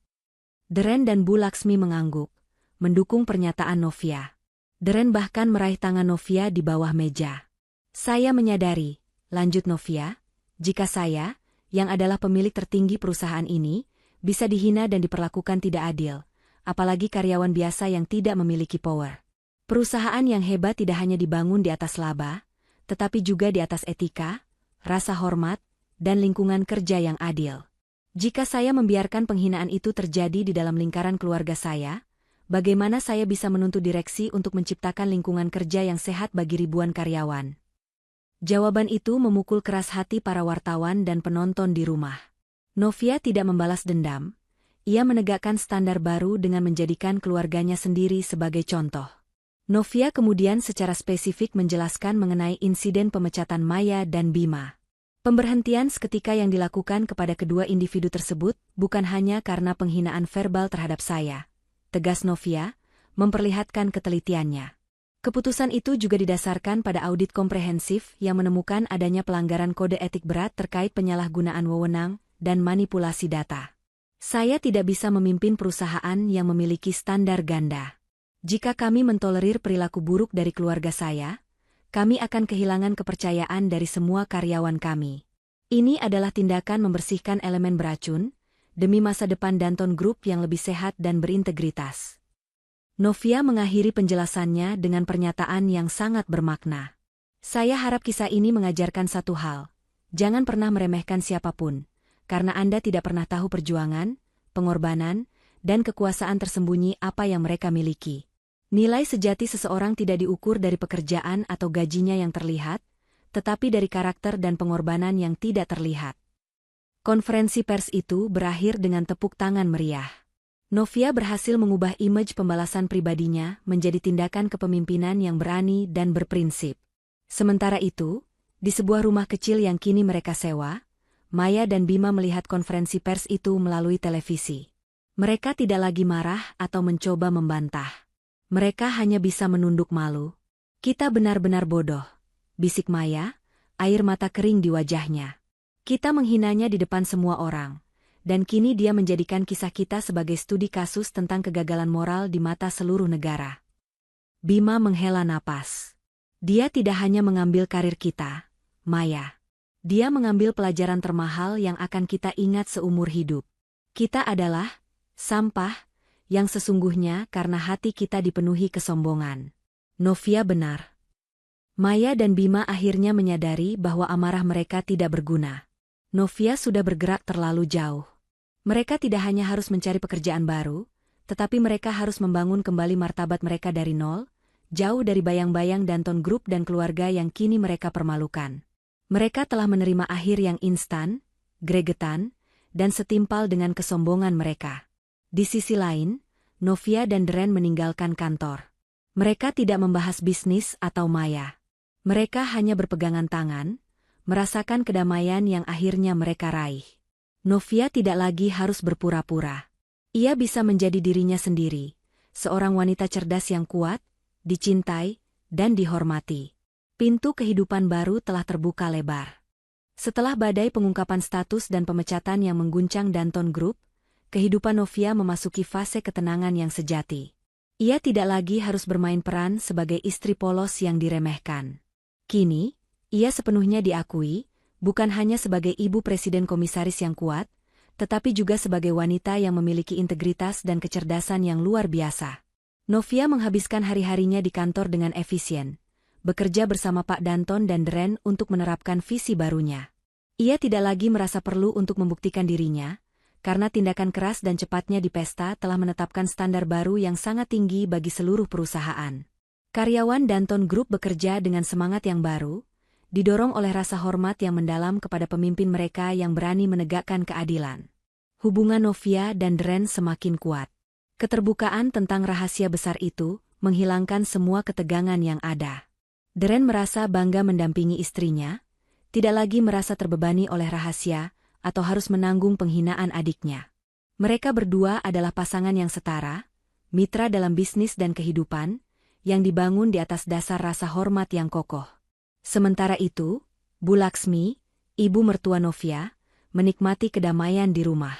Deren dan Bu Laksmi mengangguk, mendukung pernyataan Novia. Deren bahkan meraih tangan Novia di bawah meja. Saya menyadari, lanjut Novia, jika saya, yang adalah pemilik tertinggi perusahaan ini, bisa dihina dan diperlakukan tidak adil, apalagi karyawan biasa yang tidak memiliki power. Perusahaan yang hebat tidak hanya dibangun di atas laba, tetapi juga di atas etika, rasa hormat, dan lingkungan kerja yang adil. Jika saya membiarkan penghinaan itu terjadi di dalam lingkaran keluarga saya, bagaimana saya bisa menuntut direksi untuk menciptakan lingkungan kerja yang sehat bagi ribuan karyawan? Jawaban itu memukul keras hati para wartawan dan penonton di rumah. Novia tidak membalas dendam. Ia menegakkan standar baru dengan menjadikan keluarganya sendiri sebagai contoh. Novia kemudian secara spesifik menjelaskan mengenai insiden pemecatan Maya dan Bima. Pemberhentian seketika yang dilakukan kepada kedua individu tersebut bukan hanya karena penghinaan verbal terhadap saya, tegas Novia, memperlihatkan ketelitiannya. Keputusan itu juga didasarkan pada audit komprehensif yang menemukan adanya pelanggaran kode etik berat terkait penyalahgunaan wewenang dan manipulasi data. Saya tidak bisa memimpin perusahaan yang memiliki standar ganda. Jika kami mentolerir perilaku buruk dari keluarga saya, kami akan kehilangan kepercayaan dari semua karyawan kami. Ini adalah tindakan membersihkan elemen beracun, demi masa depan Danton Group yang lebih sehat dan berintegritas. Novia mengakhiri penjelasannya dengan pernyataan yang sangat bermakna. Saya harap kisah ini mengajarkan satu hal. Jangan pernah meremehkan siapapun, karena Anda tidak pernah tahu perjuangan, pengorbanan, dan kekuasaan tersembunyi apa yang mereka miliki. Nilai sejati seseorang tidak diukur dari pekerjaan atau gajinya yang terlihat, tetapi dari karakter dan pengorbanan yang tidak terlihat. Konferensi pers itu berakhir dengan tepuk tangan meriah. Novia berhasil mengubah image pembalasan pribadinya menjadi tindakan kepemimpinan yang berani dan berprinsip. Sementara itu, di sebuah rumah kecil yang kini mereka sewa, Maya dan Bima melihat konferensi pers itu melalui televisi. Mereka tidak lagi marah atau mencoba membantah. Mereka hanya bisa menunduk malu. Kita benar-benar bodoh, bisik Maya, air mata kering di wajahnya. Kita menghinanya di depan semua orang, dan kini dia menjadikan kisah kita sebagai studi kasus tentang kegagalan moral di mata seluruh negara. Bima menghela napas. Dia tidak hanya mengambil karir kita, Maya. Dia mengambil pelajaran termahal yang akan kita ingat seumur hidup. Kita adalah sampah yang sesungguhnya karena hati kita dipenuhi kesombongan. Novia benar. Maya dan Bima akhirnya menyadari bahwa amarah mereka tidak berguna. Novia sudah bergerak terlalu jauh. Mereka tidak hanya harus mencari pekerjaan baru, tetapi mereka harus membangun kembali martabat mereka dari nol, jauh dari bayang-bayang Danton Group dan keluarga yang kini mereka permalukan. Mereka telah menerima akhir yang instan, gregetan, dan setimpal dengan kesombongan mereka. Di sisi lain, Novia dan Dren meninggalkan kantor. Mereka tidak membahas bisnis atau Maya. Mereka hanya berpegangan tangan, merasakan kedamaian yang akhirnya mereka raih. Novia tidak lagi harus berpura-pura. Ia bisa menjadi dirinya sendiri, seorang wanita cerdas yang kuat, dicintai, dan dihormati. Pintu kehidupan baru telah terbuka lebar. Setelah badai pengungkapan status dan pemecatan yang mengguncang Danton Group, kehidupan Novia memasuki fase ketenangan yang sejati. Ia tidak lagi harus bermain peran sebagai istri polos yang diremehkan. Kini, ia sepenuhnya diakui, bukan hanya sebagai ibu presiden komisaris yang kuat, tetapi juga sebagai wanita yang memiliki integritas dan kecerdasan yang luar biasa. Novia menghabiskan hari-harinya di kantor dengan efisien, bekerja bersama Pak Danton dan Dren untuk menerapkan visi barunya. Ia tidak lagi merasa perlu untuk membuktikan dirinya, karena tindakan keras dan cepatnya di pesta telah menetapkan standar baru yang sangat tinggi bagi seluruh perusahaan. Karyawan Danton Group bekerja dengan semangat yang baru, didorong oleh rasa hormat yang mendalam kepada pemimpin mereka yang berani menegakkan keadilan. Hubungan Novia dan Dren semakin kuat. Keterbukaan tentang rahasia besar itu menghilangkan semua ketegangan yang ada. Dren merasa bangga mendampingi istrinya, tidak lagi merasa terbebani oleh rahasia, atau harus menanggung penghinaan adiknya. Mereka berdua adalah pasangan yang setara, mitra dalam bisnis dan kehidupan, yang dibangun di atas dasar rasa hormat yang kokoh. Sementara itu, Bu Laksmi, ibu mertua Novia, menikmati kedamaian di rumah.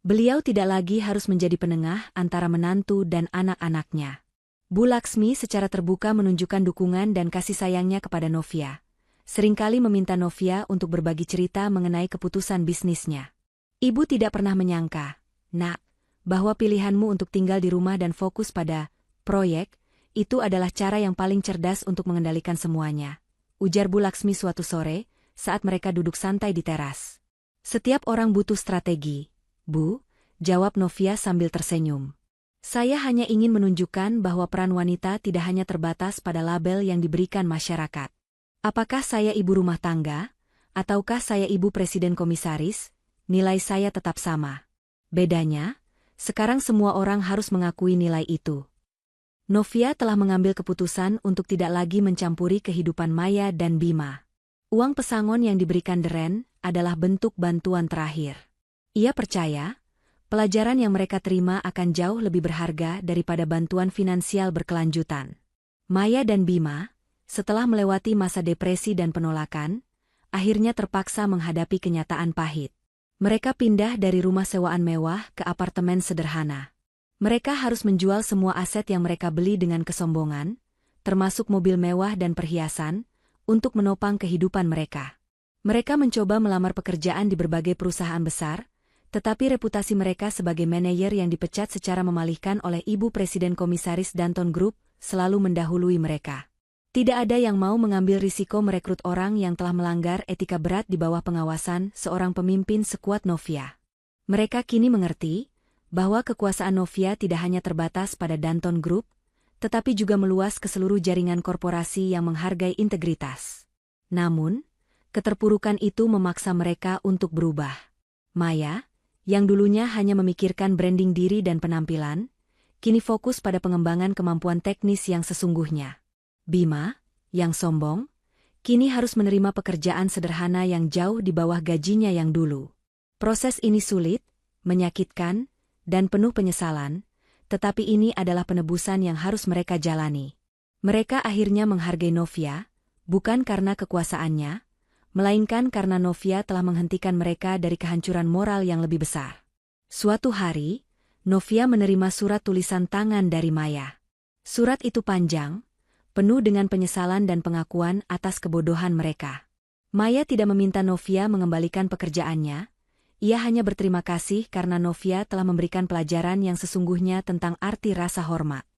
Beliau tidak lagi harus menjadi penengah antara menantu dan anak-anaknya. Bu Laksmi secara terbuka menunjukkan dukungan dan kasih sayangnya kepada Novia. Seringkali meminta Novia untuk berbagi cerita mengenai keputusan bisnisnya. Ibu tidak pernah menyangka, "Nak, bahwa pilihanmu untuk tinggal di rumah dan fokus pada proyek, itu adalah cara yang paling cerdas untuk mengendalikan semuanya," ujar Bu Laksmi suatu sore, saat mereka duduk santai di teras. "Setiap orang butuh strategi, Bu," jawab Novia sambil tersenyum. "Saya hanya ingin menunjukkan bahwa peran wanita tidak hanya terbatas pada label yang diberikan masyarakat. Apakah saya ibu rumah tangga, ataukah saya ibu presiden komisaris, nilai saya tetap sama. Bedanya, sekarang semua orang harus mengakui nilai itu." Novia telah mengambil keputusan untuk tidak lagi mencampuri kehidupan Maya dan Bima. Uang pesangon yang diberikan Dren adalah bentuk bantuan terakhir. Ia percaya, pelajaran yang mereka terima akan jauh lebih berharga daripada bantuan finansial berkelanjutan. Maya dan Bima, setelah melewati masa depresi dan penolakan, akhirnya terpaksa menghadapi kenyataan pahit. Mereka pindah dari rumah sewaan mewah ke apartemen sederhana. Mereka harus menjual semua aset yang mereka beli dengan kesombongan, termasuk mobil mewah dan perhiasan, untuk menopang kehidupan mereka. Mereka mencoba melamar pekerjaan di berbagai perusahaan besar, tetapi reputasi mereka sebagai manajer yang dipecat secara memalihkan oleh ibu presiden komisaris Danton Group selalu mendahului mereka. Tidak ada yang mau mengambil risiko merekrut orang yang telah melanggar etika berat di bawah pengawasan seorang pemimpin sekuat Novia. Mereka kini mengerti bahwa kekuasaan Novia tidak hanya terbatas pada Danton Group, tetapi juga meluas ke seluruh jaringan korporasi yang menghargai integritas. Namun, keterpurukan itu memaksa mereka untuk berubah. Maya, yang dulunya hanya memikirkan branding diri dan penampilan, kini fokus pada pengembangan kemampuan teknis yang sesungguhnya. Bima, yang sombong, kini harus menerima pekerjaan sederhana yang jauh di bawah gajinya yang dulu. Proses ini sulit, menyakitkan, dan penuh penyesalan, tetapi ini adalah penebusan yang harus mereka jalani. Mereka akhirnya menghargai Novia, bukan karena kekuasaannya, melainkan karena Novia telah menghentikan mereka dari kehancuran moral yang lebih besar. Suatu hari, Novia menerima surat tulisan tangan dari Maya. Surat itu panjang, penuh dengan penyesalan dan pengakuan atas kebodohan mereka. Maya tidak meminta Novia mengembalikan pekerjaannya, ia hanya berterima kasih karena Novia telah memberikan pelajaran yang sesungguhnya tentang arti rasa hormat.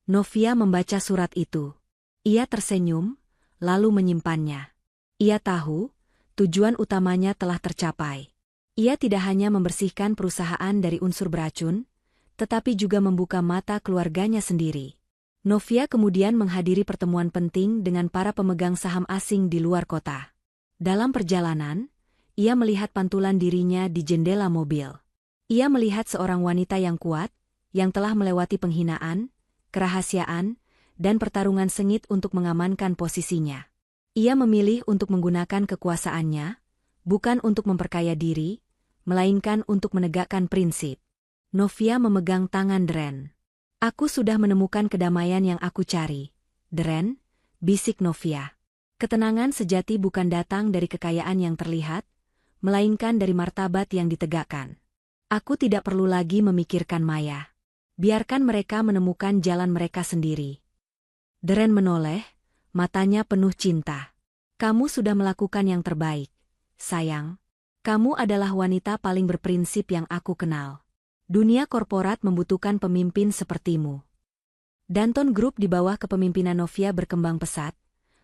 Novia membaca surat itu. Ia tersenyum, lalu menyimpannya. Ia tahu, tujuan utamanya telah tercapai. Ia tidak hanya membersihkan perusahaan dari unsur beracun, tetapi juga membuka mata keluarganya sendiri. Novia kemudian menghadiri pertemuan penting dengan para pemegang saham asing di luar kota. Dalam perjalanan, ia melihat pantulan dirinya di jendela mobil. Ia melihat seorang wanita yang kuat, yang telah melewati penghinaan, kerahasiaan, dan pertarungan sengit untuk mengamankan posisinya. Ia memilih untuk menggunakan kekuasaannya, bukan untuk memperkaya diri, melainkan untuk menegakkan prinsip. Novia memegang tangan Dren. "Aku sudah menemukan kedamaian yang aku cari, Dren," bisik Novia. Ketenangan sejati bukan datang dari kekayaan yang terlihat, melainkan dari martabat yang ditegakkan. Aku tidak perlu lagi memikirkan Maya. Biarkan mereka menemukan jalan mereka sendiri. Dren menoleh, matanya penuh cinta. "Kamu sudah melakukan yang terbaik, sayang. Kamu adalah wanita paling berprinsip yang aku kenal. Dunia korporat membutuhkan pemimpin sepertimu." Danton Group di bawah kepemimpinan Novia berkembang pesat,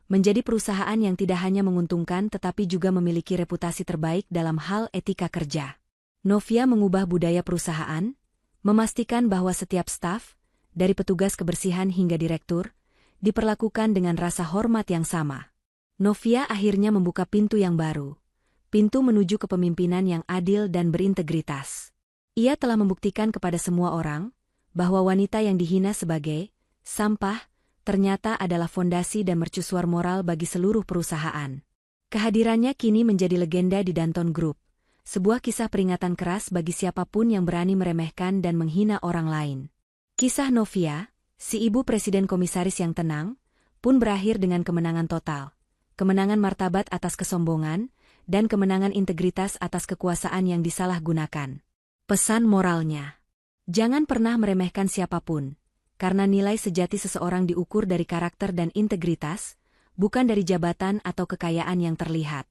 menjadi perusahaan yang tidak hanya menguntungkan tetapi juga memiliki reputasi terbaik dalam hal etika kerja. Novia mengubah budaya perusahaan, memastikan bahwa setiap staf, dari petugas kebersihan hingga direktur, diperlakukan dengan rasa hormat yang sama. Novia akhirnya membuka pintu yang baru, pintu menuju kepemimpinan yang adil dan berintegritas. Ia telah membuktikan kepada semua orang bahwa wanita yang dihina sebagai sampah ternyata adalah fondasi dan mercusuar moral bagi seluruh perusahaan. Kehadirannya kini menjadi legenda di Danton Group, sebuah kisah peringatan keras bagi siapapun yang berani meremehkan dan menghina orang lain. Kisah Novia, si ibu presiden komisaris yang tenang, pun berakhir dengan kemenangan total. Kemenangan martabat atas kesombongan, dan kemenangan integritas atas kekuasaan yang disalahgunakan. Pesan moralnya: jangan pernah meremehkan siapapun, karena nilai sejati seseorang diukur dari karakter dan integritas, bukan dari jabatan atau kekayaan yang terlihat.